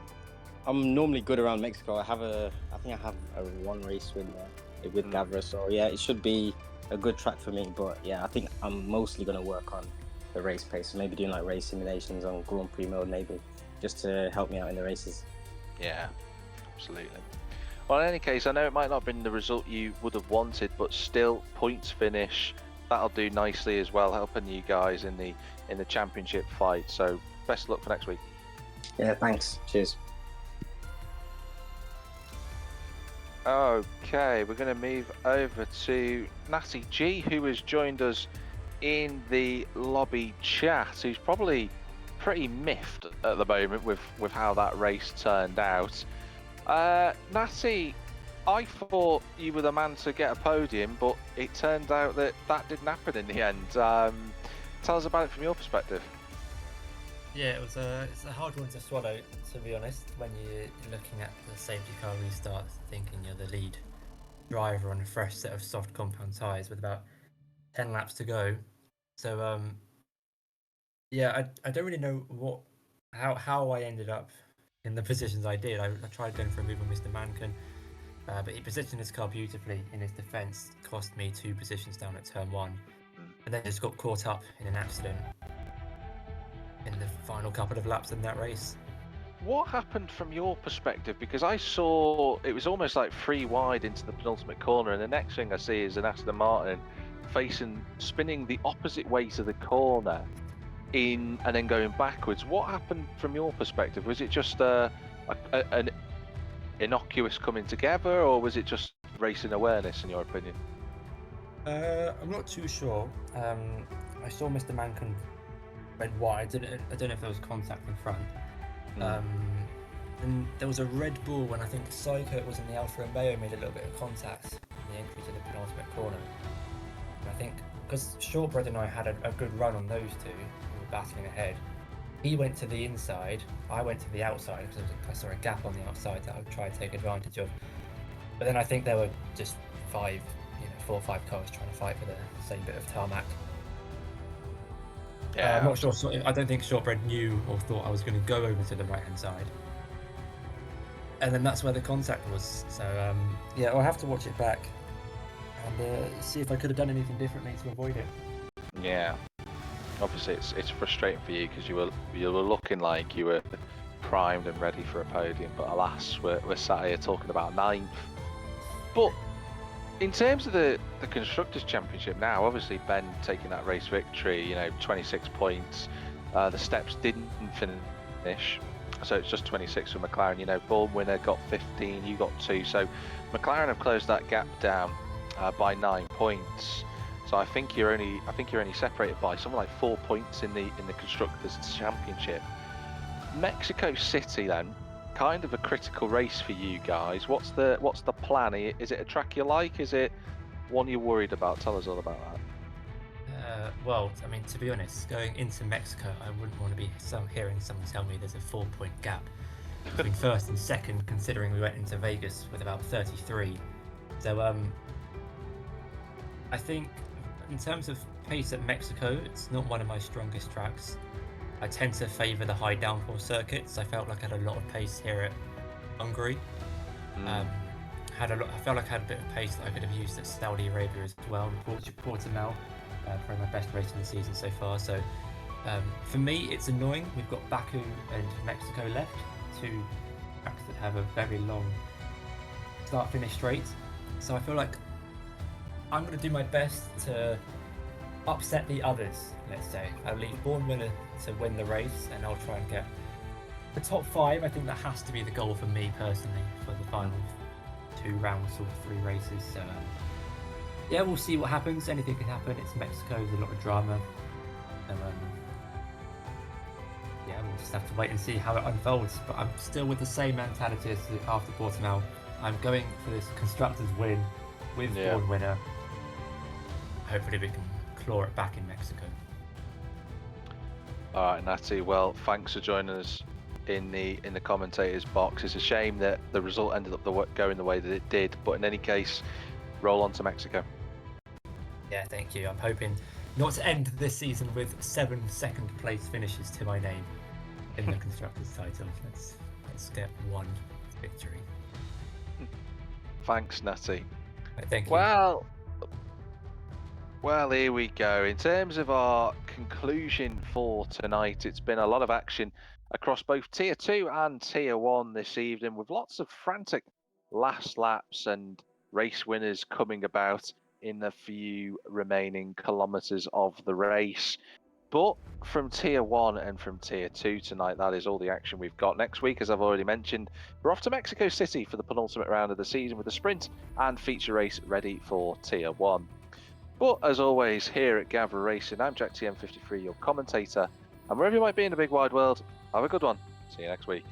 [SPEAKER 3] normally good around Mexico. I think I have a one race win there with Gavra. So yeah, it should be a good track for me. But yeah, I think I'm mostly going to work on the race pace. So maybe doing like race simulations on Grand Prix mode, maybe just to help me out in the races.
[SPEAKER 1] Yeah, absolutely. Well, in any case, I know it might not have been the result you would have wanted, but still, points finish, that'll do nicely as well, helping you guys in the championship fight. So best of luck for next week.
[SPEAKER 3] Yeah, thanks. Cheers.
[SPEAKER 1] Okay, we're going to move over to Natty G, who has joined us in the lobby chat, who's probably pretty miffed at the moment with how that race turned out. Natty, I thought you were the man to get a podium, but it turned out that didn't happen in the end. Tell us about it from your perspective.
[SPEAKER 4] Yeah, it's a hard one to swallow, to be honest, when you're looking at the safety car restart, thinking you're the lead driver on a fresh set of soft compound tyres with about 10 laps to go. So, yeah, I don't really know how I ended up in the positions I did. I tried going for a move on Mr. Mankin, but he positioned his car beautifully in his defence, cost me 2 positions down at turn 1, and then just got caught up in an accident in the final couple of laps in that race.
[SPEAKER 1] What happened from your perspective? Because I saw it was almost like 3 wide into the penultimate corner, and the next thing I see is an Aston Martin spinning the opposite way to the corner and then going backwards. What happened from your perspective? Was it just an innocuous coming together, or was it just racing awareness in your opinion?
[SPEAKER 4] I'm not too sure. I saw Mr. Mankin went wide. I don't know if there was contact in front. And there was a Red Bull when I think Psycho was in the Alfa Romeo made a little bit of contact in the entry to the penultimate corner. And I think because Shortbread and I had a good run on those two, we were battling ahead. He went to the inside, I went to the outside because I saw a gap on the outside that I would try to take advantage of. But then I think there were just 4 or 5 cars trying to fight for the same bit of tarmac.
[SPEAKER 1] Yeah,
[SPEAKER 4] I'm not sure. I don't think Shortbread knew or thought I was going to go over to the right-hand side. And then that's where the contact was. So, yeah, I'll have to watch it back and see if I could have done anything differently to avoid it.
[SPEAKER 1] Yeah. Obviously, it's frustrating for you because you were looking like you were primed and ready for a podium, but alas, we're sat here talking about 9th. But in terms of the Constructors' Championship now, obviously Ben taking that race victory, 26 points. The steps didn't finish, so it's just 26 for McLaren. Born winner got 15, you got 2, so McLaren have closed that gap down by 9 points. So I think you're only separated by something like 4 points in the Constructors' Championship. Mexico City then. Kind of a critical race for you guys. What's the plan? Is it a track you like? Is it one you're worried about? Tell us all about that.
[SPEAKER 4] Well, I mean, to be honest, going into Mexico, I wouldn't want to be hearing someone tell me there's a 4-point gap between first and second, considering we went into Vegas with about 33. So, I think in terms of pace at Mexico, it's not one of my strongest tracks. I tend to favour the high downforce circuits. I felt like I had a lot of pace here at Hungary. I felt like I had a bit of pace that I could have used at Saudi Arabia as well, and Portimao, probably my best race in the season so far. So for me, it's annoying. We've got Baku and Mexico left, 2 tracks that have a very long start-finish straight. So I feel like I'm going to do my best to upset the others, let's say. I'll leave Born Winner to win the race, and I'll try and get the top 5. I think that has to be the goal for me personally for the final 2 rounds or 3 races. So yeah, we'll see what happens. Anything can happen. It's Mexico, there's a lot of drama. And yeah, we'll just have to wait and see how it unfolds. But I'm still with the same mentality as after Portimao. I'm going for this constructors win with Born Winner. Hopefully we can claw it back in Mexico.
[SPEAKER 1] All right, Natty. Well, thanks for joining us in the commentators box. It's a shame that the result ended up going the way that it did, but in any case, roll on to Mexico.
[SPEAKER 4] Yeah, thank you. I'm hoping not to end this season with 7 second place finishes to my name in the constructors title. Let's get 1 victory.
[SPEAKER 1] Thanks, Natty.
[SPEAKER 4] Thank you.
[SPEAKER 1] Well, here we go. In terms of our conclusion for tonight, it's been a lot of action across both Tier 2 and Tier 1 this evening, with lots of frantic last laps and race winners coming about in the few remaining kilometres of the race. But from Tier 1 and from Tier 2 tonight, that is all the action we've got. Next week, as I've already mentioned, we're off to Mexico City for the penultimate round of the season with a sprint and feature race ready for Tier 1. But as always, here at Gavra Racing, I'm Jack TM53, your commentator. And wherever you might be in the big wide world, have a good one. See you next week.